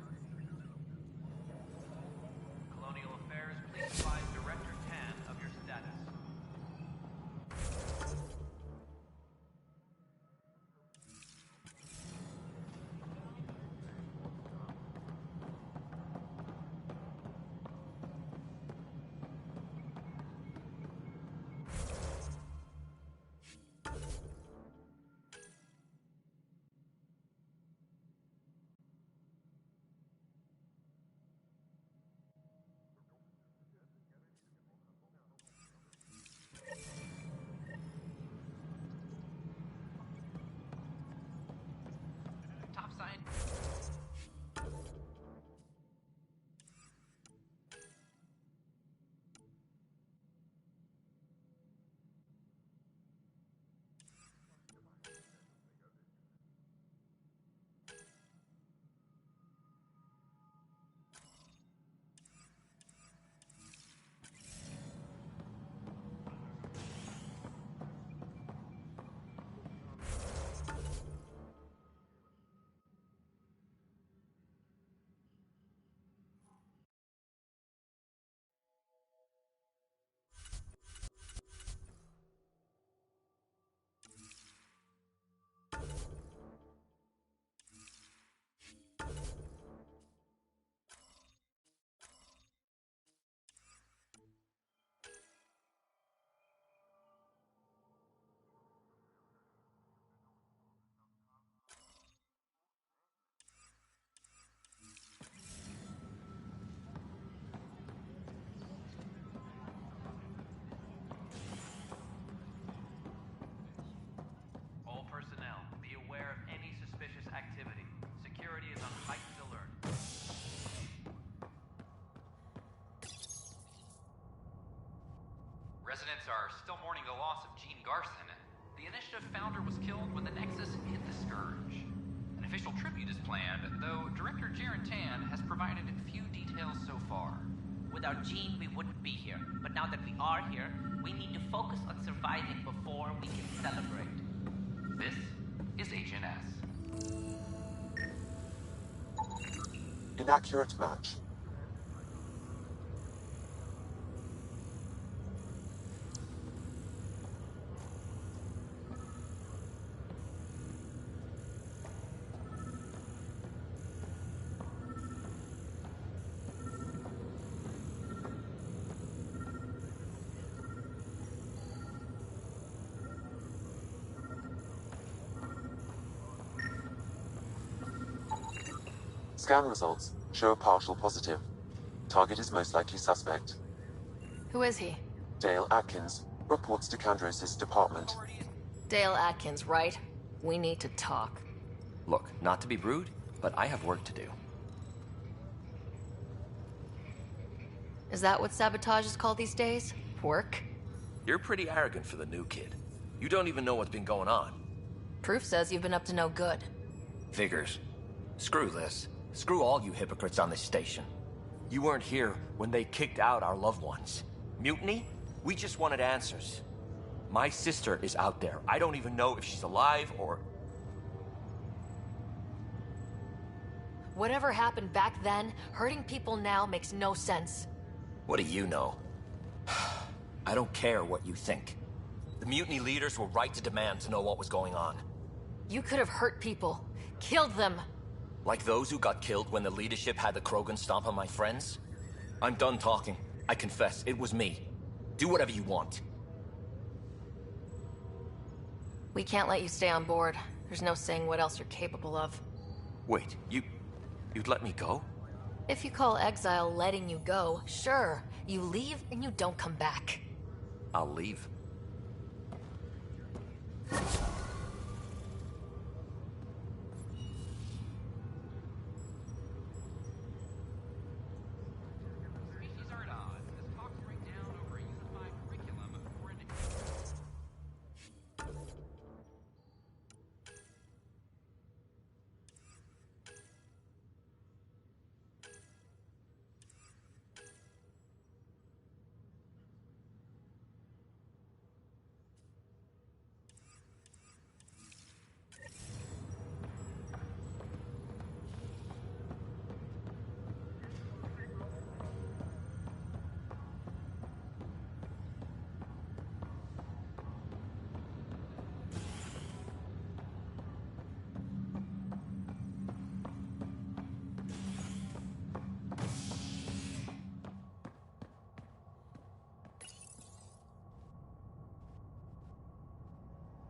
Colonial Affairs, please advise Director Tan of your status. Topside. All personnel, be aware of any suspicious activity. Security is on heightened alert. Residents are still mourning the loss of Gene Garson. The Initiative founder was killed when the Nexus hit the Scourge. An official tribute is planned, though Director Jaren Tan has provided few details so far. Without Gene, we wouldn't be here. But now that we are here, we need to focus on surviving before we can celebrate. This is Agent S. Inaccurate match. Scan results show a partial positive. Target is most likely suspect. Who is he? Dale Atkins reports to Kandros' department. Dale Atkins, right? We need to talk. Look, not to be rude, but I have work to do. Is that what sabotage is called these days? Work? You're pretty arrogant for the new kid. You don't even know what's been going on. Proof says you've been up to no good. Figures. Screw this. Screw all you hypocrites on this station. You weren't here when they kicked out our loved ones. Mutiny? We just wanted answers. My sister is out there. I don't even know if she's alive or... Whatever happened back then, hurting people now makes no sense. What do you know? I don't care what you think. The mutiny leaders were right to demand to know what was going on. You could have hurt people. Killed them. Like those who got killed when the leadership had the Krogan stomp on my friends? I'm done talking. I confess, it was me. Do whatever you want. We can't let you stay on board. There's no saying what else you're capable of. Wait, you'd let me go? If you call exile letting you go, sure. You leave and you don't come back. I'll leave.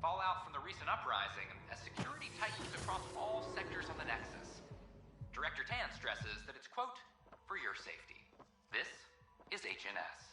Fallout from the recent uprising as security tightens across all sectors on the Nexus. Director Tan stresses that it's, quote, for your safety. This is HNS.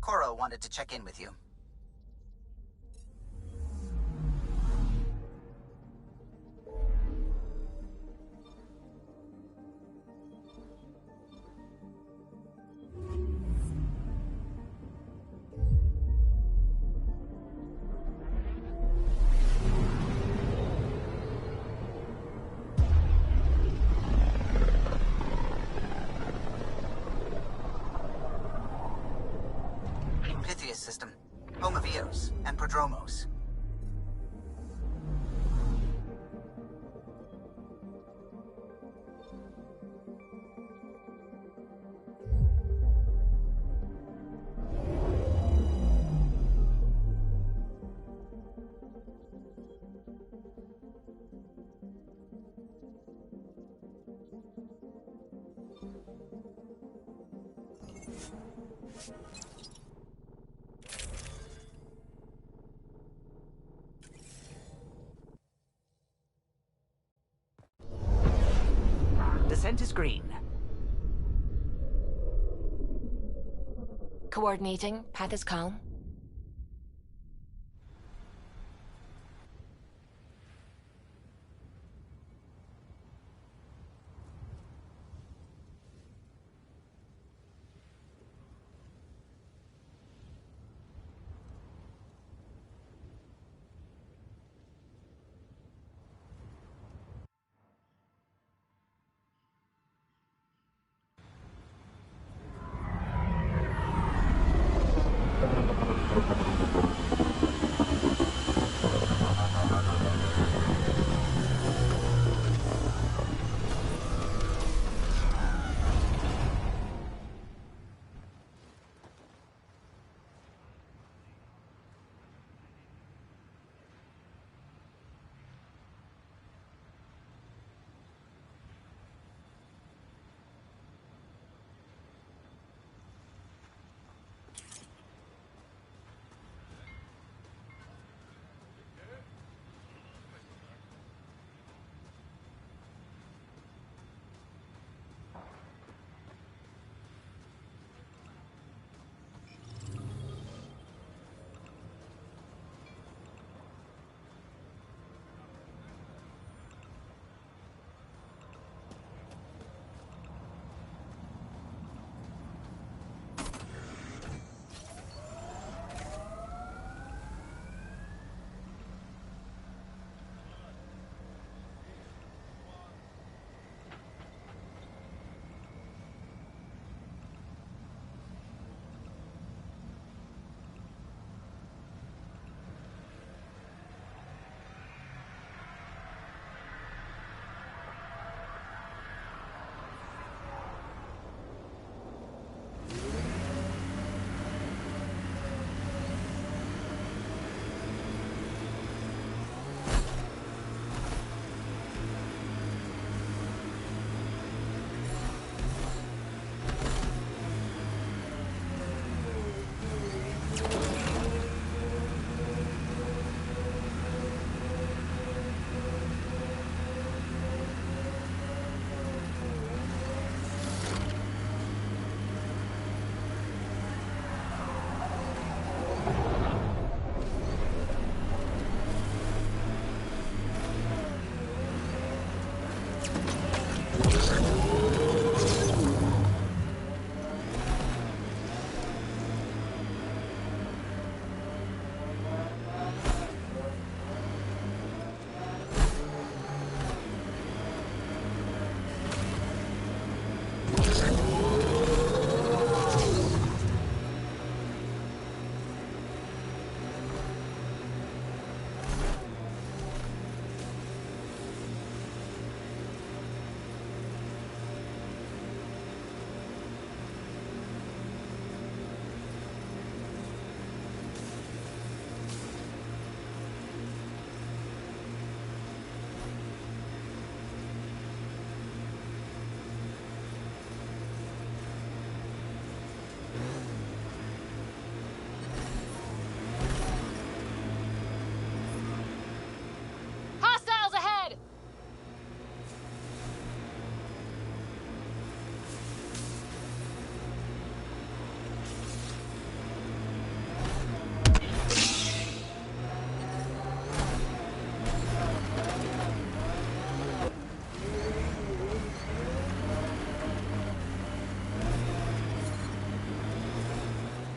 Coro wanted to check in with you. System, home of Eos and Prodromos. Descent is green. Coordinating. Path is calm.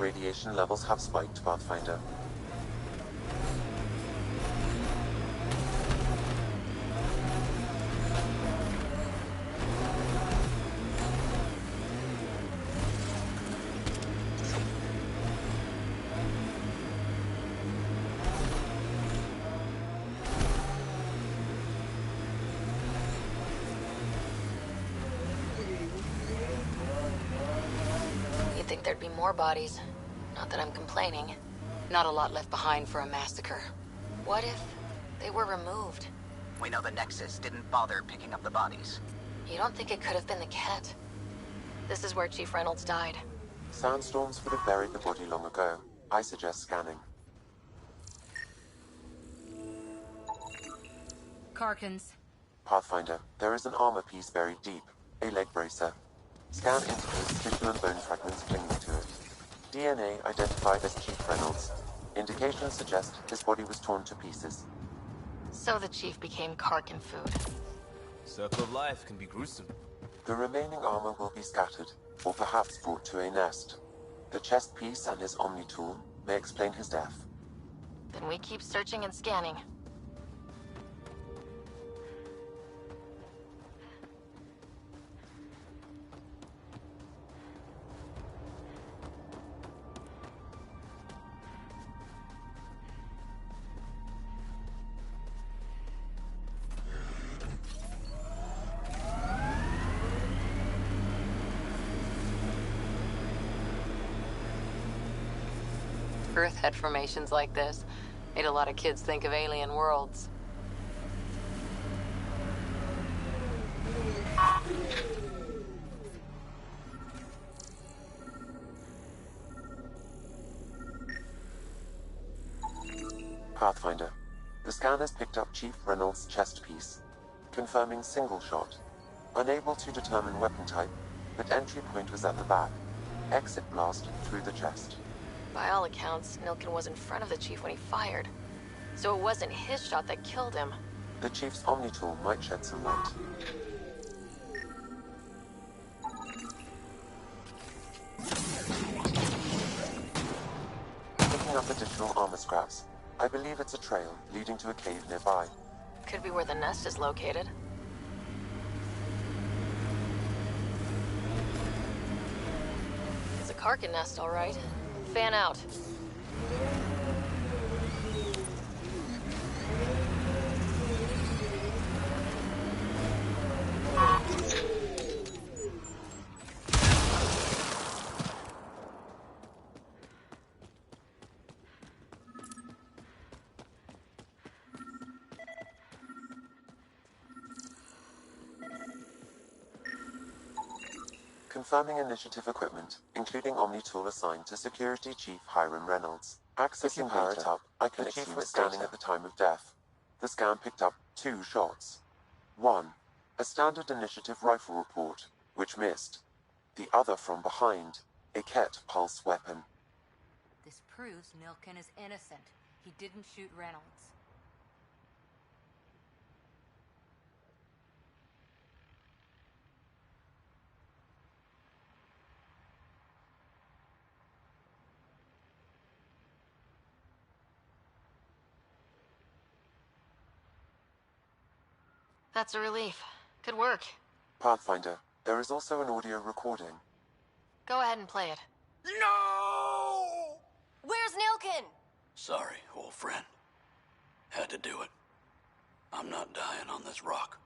radiation levels have spiked, Pathfinder. You'd think there'd be more bodies. Not that I'm complaining. Not a lot left behind for a massacre. What if they were removed? We know the Nexus didn't bother picking up the bodies. You don't think it could have been the Ket? This is where Chief Reynolds died. Sandstorms would have buried the body long ago. I suggest scanning. Karkins. Pathfinder, there is an armor piece buried deep. A leg bracer. Scan indicates tissue and bone fragments clinging to it. DNA identified as Chief Reynolds. Indications suggest his body was torn to pieces. So the Chief became Karkin food. Circle of life can be gruesome. The remaining armor will be scattered, or perhaps brought to a nest. The chest piece and his Omni tool may explain his death. Then we keep searching and scanning. Earth had formations like this. Made a lot of kids think of alien worlds. Pathfinder, the scan has picked up Chief Reynolds' chest piece, confirming single shot. Unable to determine weapon type, but entry point was at the back. Exit blast through the chest. By all accounts, Nilkin was in front of the Chief when he fired. So it wasn't his shot that killed him. The Chief's Omni tool might shed some light. Picking up additional armor scraps. I believe it's a trail leading to a cave nearby. Could be where the nest is located. It's a Karkin nest, all right. Fan out. Confirming initiative equipment, including Omni tool assigned to Security Chief Hiram Reynolds. Accessing power it up, I can achieve was scanning at the time of death. The scan picked up 2 shots. 1, a standard initiative rifle report, which missed. The other from behind, a Ket pulse weapon. This proves Nilkin is innocent. He didn't shoot Reynolds. That's a relief. Good work. Pathfinder, there is also an audio recording. Go ahead and play it. No! Where's Nilkin? Sorry, old friend. Had to do it. I'm not dying on this rock.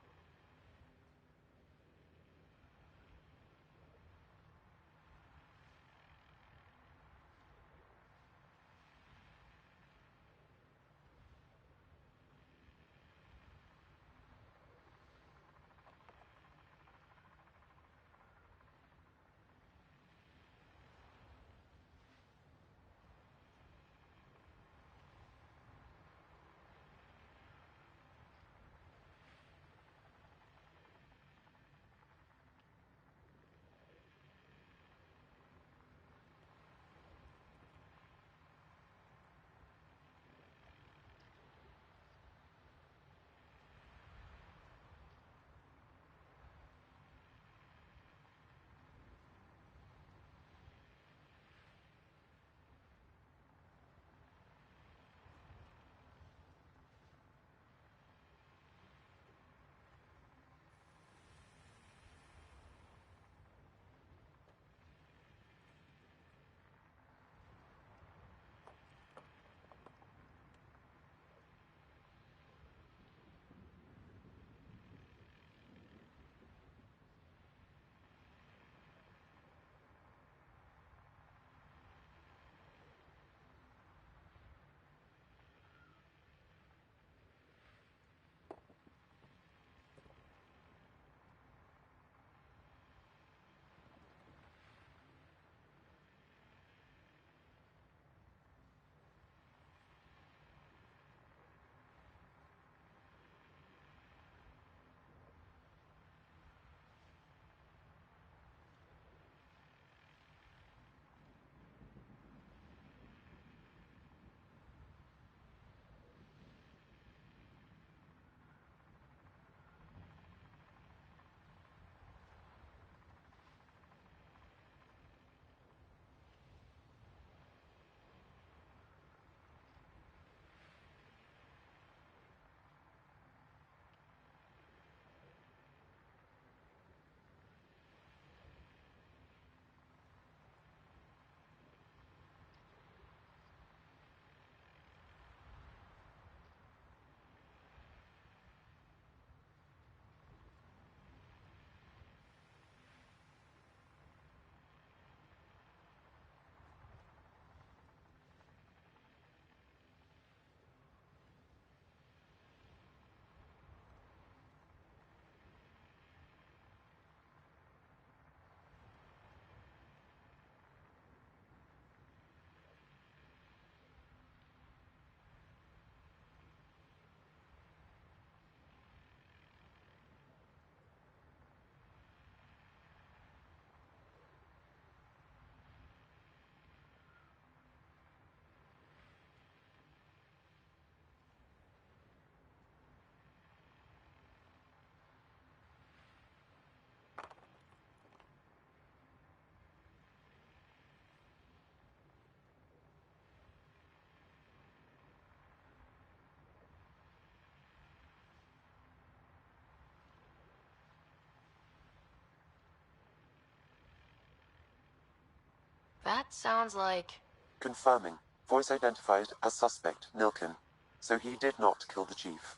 That sounds like... Confirming. Voice identified as suspect, Nilkin. So he did not kill the chief.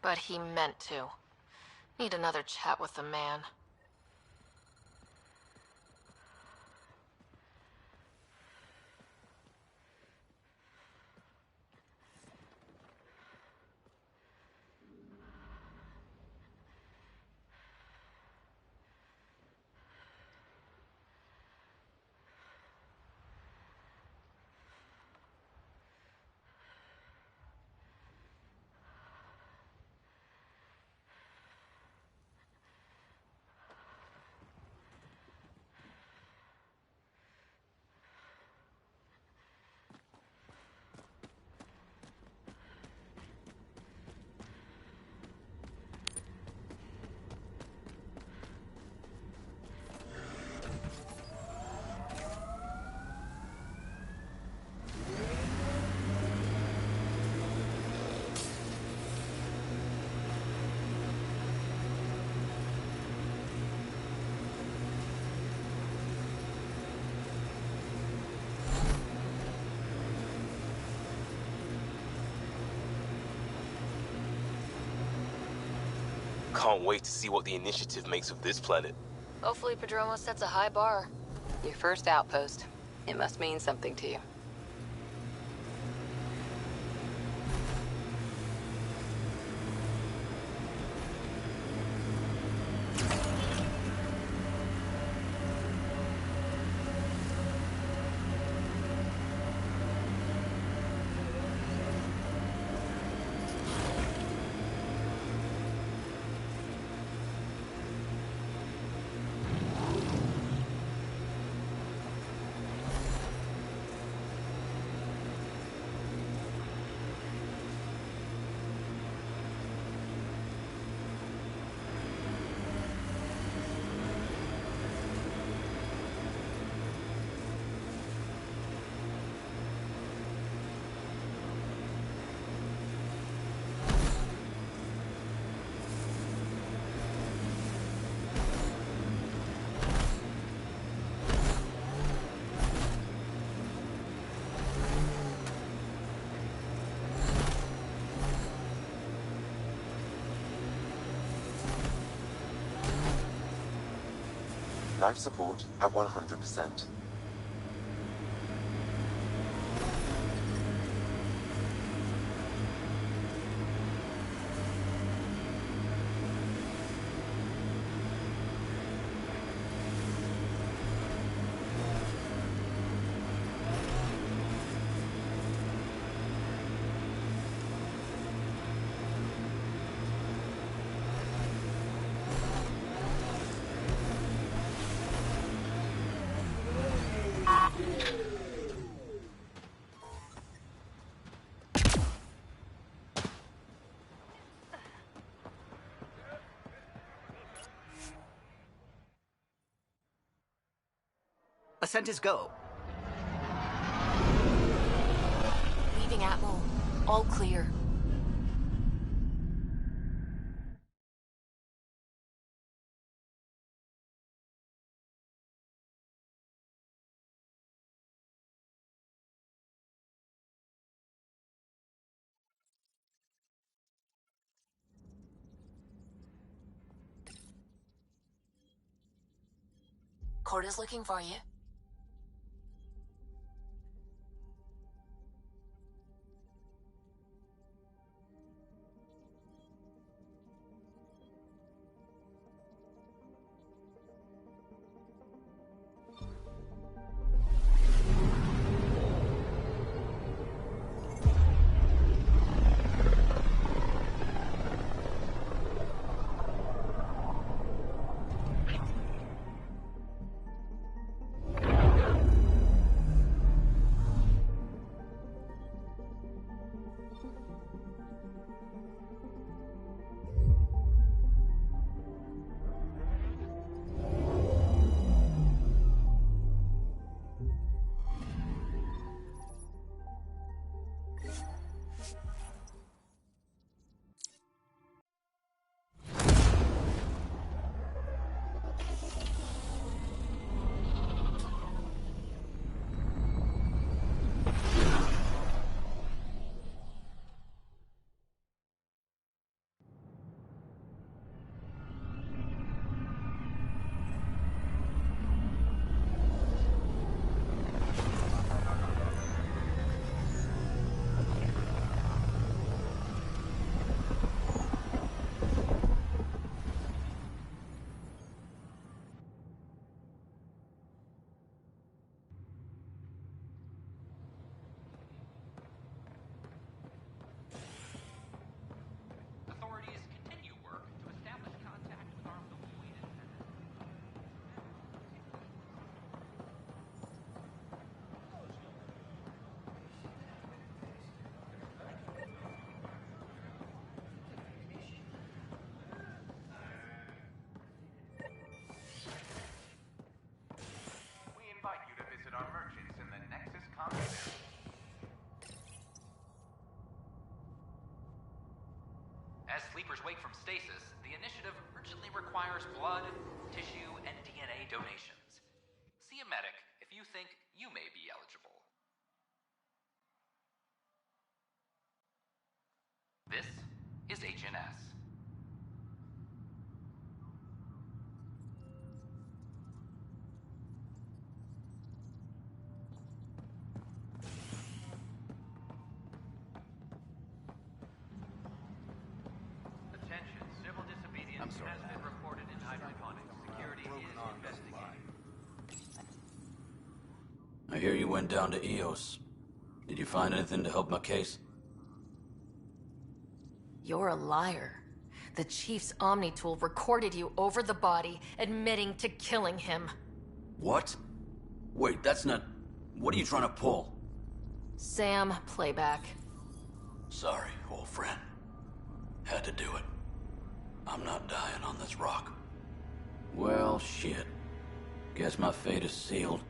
But he meant to. Need another chat with the man. Can't wait to see what the initiative makes of this planet. Hopefully Padromo sets a high bar. Your first outpost. It must mean something to you. Life support at 100%. Ascent is go. Leaving Atmo. All clear. Corda's looking for you. Keepers wake from stasis, the initiative urgently requires blood, tissue, and DNA donations. See a medic if you think you may be eligible. This is HNS. Attention, civil disobedience has been reported in hydroponics. Security is investigating. I hear you went down to EOS. Did you find anything to help my case? You're a liar. The Chief's Omni tool recorded you over the body, admitting to killing him. What? Wait, that's not... What are you trying to pull? Sam, playback. Sorry, old friend. Had to do it. I'm not dying on this rock. Well, shit. Guess my fate is sealed.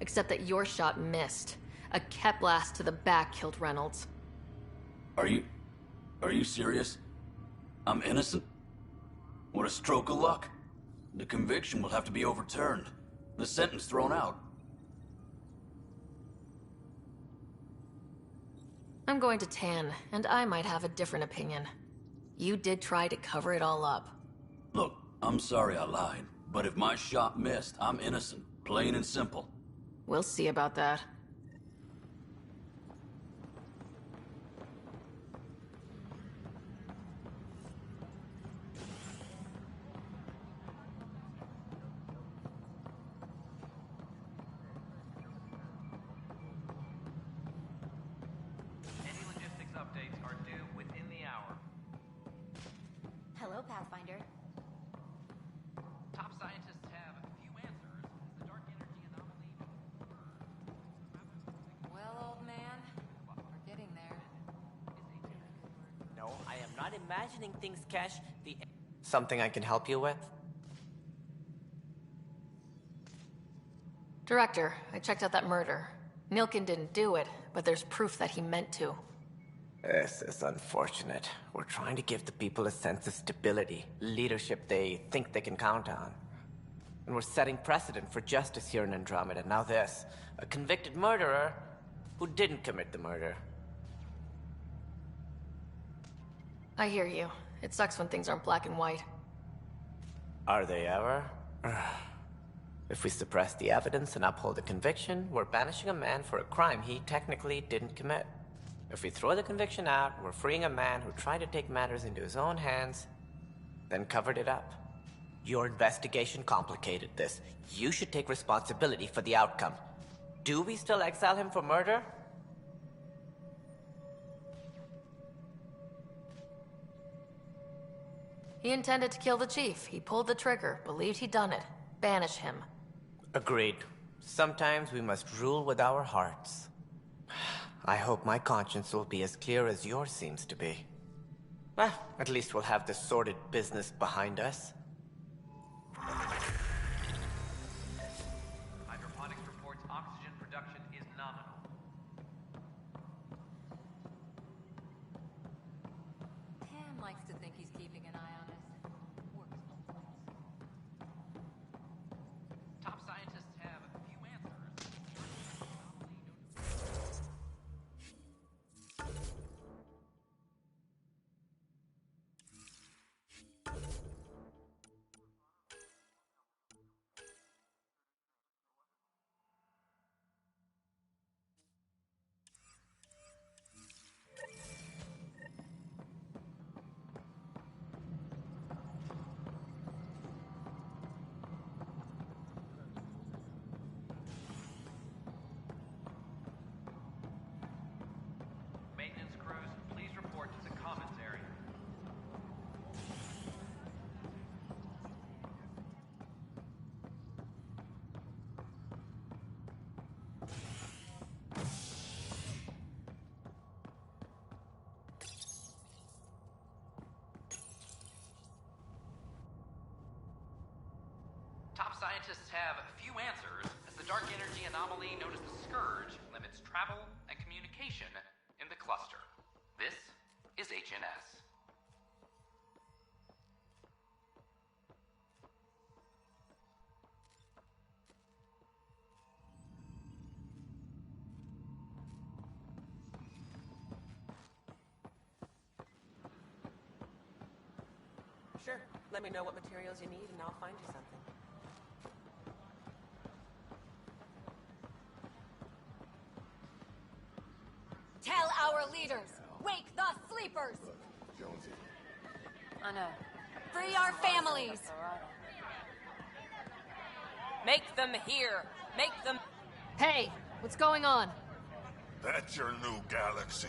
Except that your shot missed. A Kep blast to the back killed Reynolds. Are you serious? I'm innocent? What a stroke of luck. The conviction will have to be overturned. The sentence thrown out. I'm going to Tan, and I might have a different opinion. You did try to cover it all up. Look, I'm sorry I lied, but if my shot missed, I'm innocent. Plain and simple. We'll see about that. Any logistics updates are due within the hour. Hello, Pathfinder. Top scientists have few answers. The dark energy anomaly. Well, old man, we're getting there. No, I am not imagining things, Cash. Something I can help you with? Director, I checked out that murder. Nilkin didn't do it, but there's proof that he meant to. This is unfortunate. We're trying to give the people a sense of stability, leadership they think they can count on. And we're setting precedent for justice here in Andromeda. Now this, a convicted murderer who didn't commit the murder. I hear you. It sucks when things aren't black and white. Are they ever? If we suppress the evidence and uphold the conviction, we're banishing a man for a crime he technically didn't commit. If we throw the conviction out, we're freeing a man who tried to take matters into his own hands, then covered it up. Your investigation complicated this. You should take responsibility for the outcome. Do we still exile him for murder? He intended to kill the chief. He pulled the trigger, believed he'd done it. Banish him. Agreed. Sometimes we must rule with our hearts. I hope my conscience will be as clear as yours seems to be. Well, at least we'll have this sordid business behind us. Hydroponics reports oxygen production is nominal. Tam likes to think he's keeping an eye on us. Works both ways. Top scientists have few answers. Maintenance crews, please report to the commons area. Top scientists have few answers, as the dark energy anomaly known as the Scourge limits travel and communication in the cluster. This is HNS. Let me know what materials you need and I'll find you something. Tell our leaders! Wake the sleepers! I know. Free our families! Make them hear! Make them... Hey, what's going on? That's your new galaxy.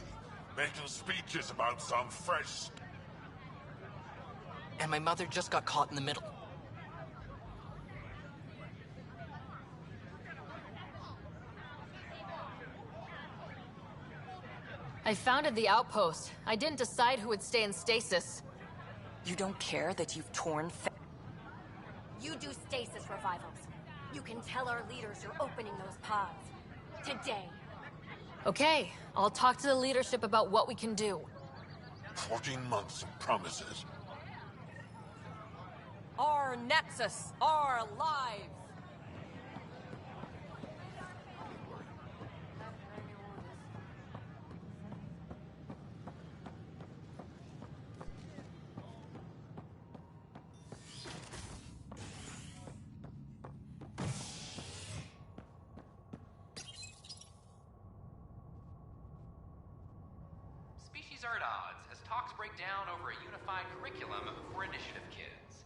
Making speeches about some fresh... And my mother just got caught in the middle. I founded the outpost. I didn't decide who would stay in stasis. You don't care that you've torn... You do stasis revivals. You can tell our leaders you're opening those pods. Today. Okay, I'll talk to the leadership about what we can do. 14 months of promises. Our Nexus, our lives! Species are at odds as talks break down over a unified curriculum for initiative kids.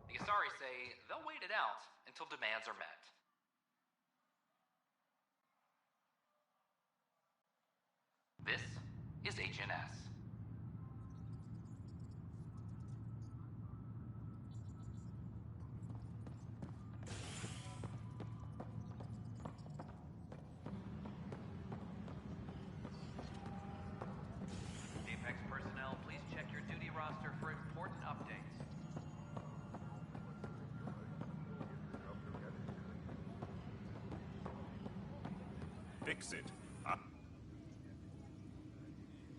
The Asari say they'll wait it out until demands are met. This is HNS. Apex personnel, please check your duty roster for important updates. Fix it.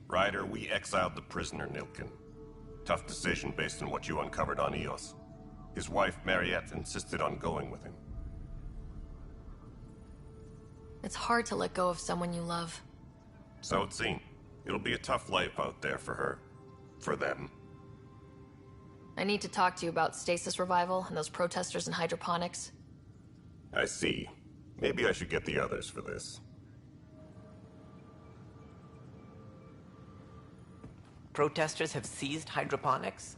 Ryder, we exiled the prisoner Nilkin. Tough decision based on what you uncovered on Eos. His wife, Mariette, insisted on going with him. It's hard to let go of someone you love. So it seemed. It'll be a tough life out there for her. For them. I need to talk to you about stasis revival and those protesters in hydroponics. I see. Maybe I should get the others for this. Protesters have seized hydroponics?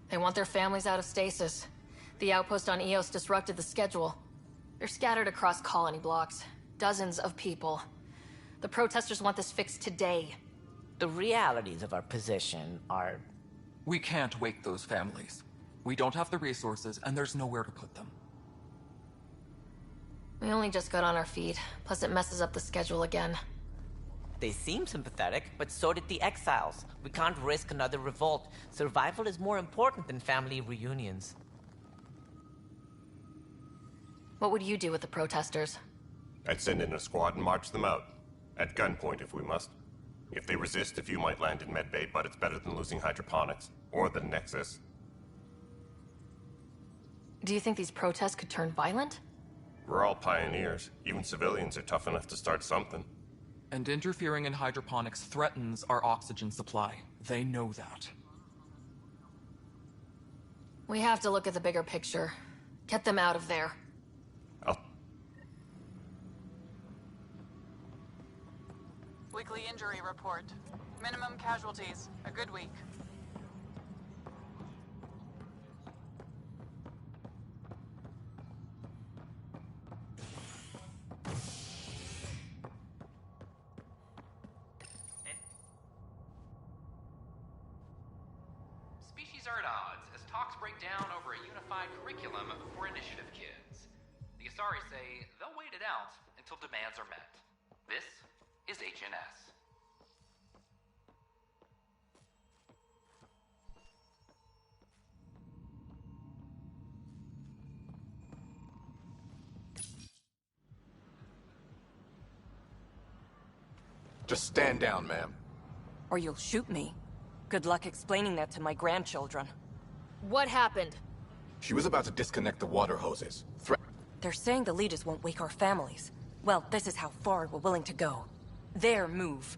They want their families out of stasis. The outpost on Eos disrupted the schedule. They're scattered across colony blocks. Dozens of people. The protesters want this fixed today. The realities of our position are... We can't wake those families. We don't have the resources, and there's nowhere to put them. We only just got on our feet. Plus it messes up the schedule again. They seem sympathetic, but so did the exiles. We can't risk another revolt. Survival is more important than family reunions. What would you do with the protesters? I'd send in a squad and march them out. At gunpoint if we must. If they resist, a few might land in medbay, but it's better than losing hydroponics. Or the Nexus. Do you think these protests could turn violent? We're all pioneers. Even civilians are tough enough to start something. And interfering in hydroponics threatens our oxygen supply. They know that. We have to look at the bigger picture. Get them out of there. Weekly injury report. Minimum casualties. A good week. Species are at odds as talks break down over a unified curriculum for initiative kids. The Asari say they'll wait it out until demands are met. This is HNS. Just stand down, ma'am. Or you'll shoot me. Good luck explaining that to my grandchildren. What happened? She was about to disconnect the water hoses. They're saying the leaders won't wake our families. Well, this is how far we're willing to go. Their move.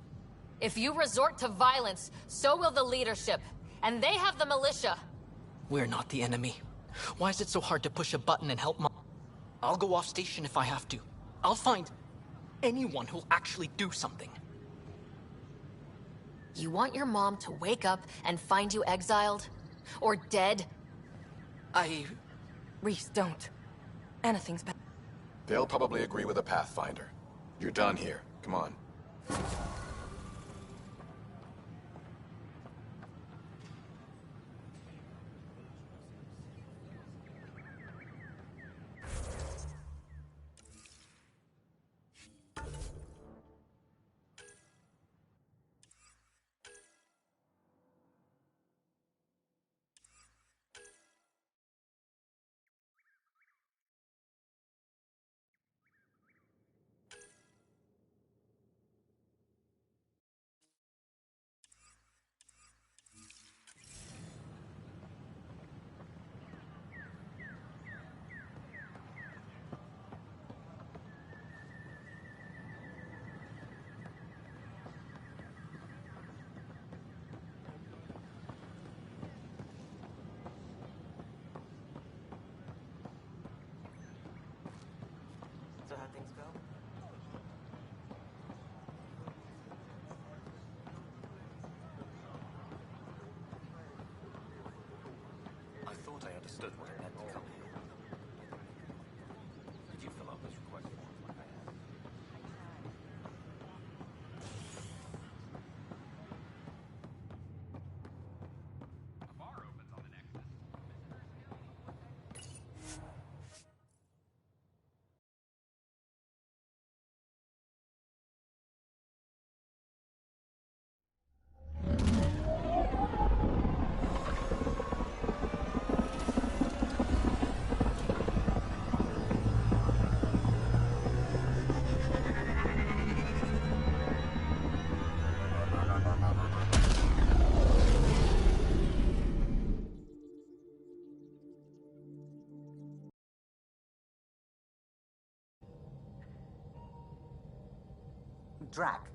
If you resort to violence, so will the leadership. And they have the militia. We're not the enemy. Why is it so hard to push a button and help Mom? I'll go off station if I have to. I'll find anyone who'll actually do something. You want your mom to wake up and find you exiled? Or dead? Reese, don't. Anything's bad. They'll probably agree with the Pathfinder. You're done here. Come on. So how things go? I thought I understood what it meant to come here. Did you fill out those request forms like I had? A bar opens on the Nexus. Drac,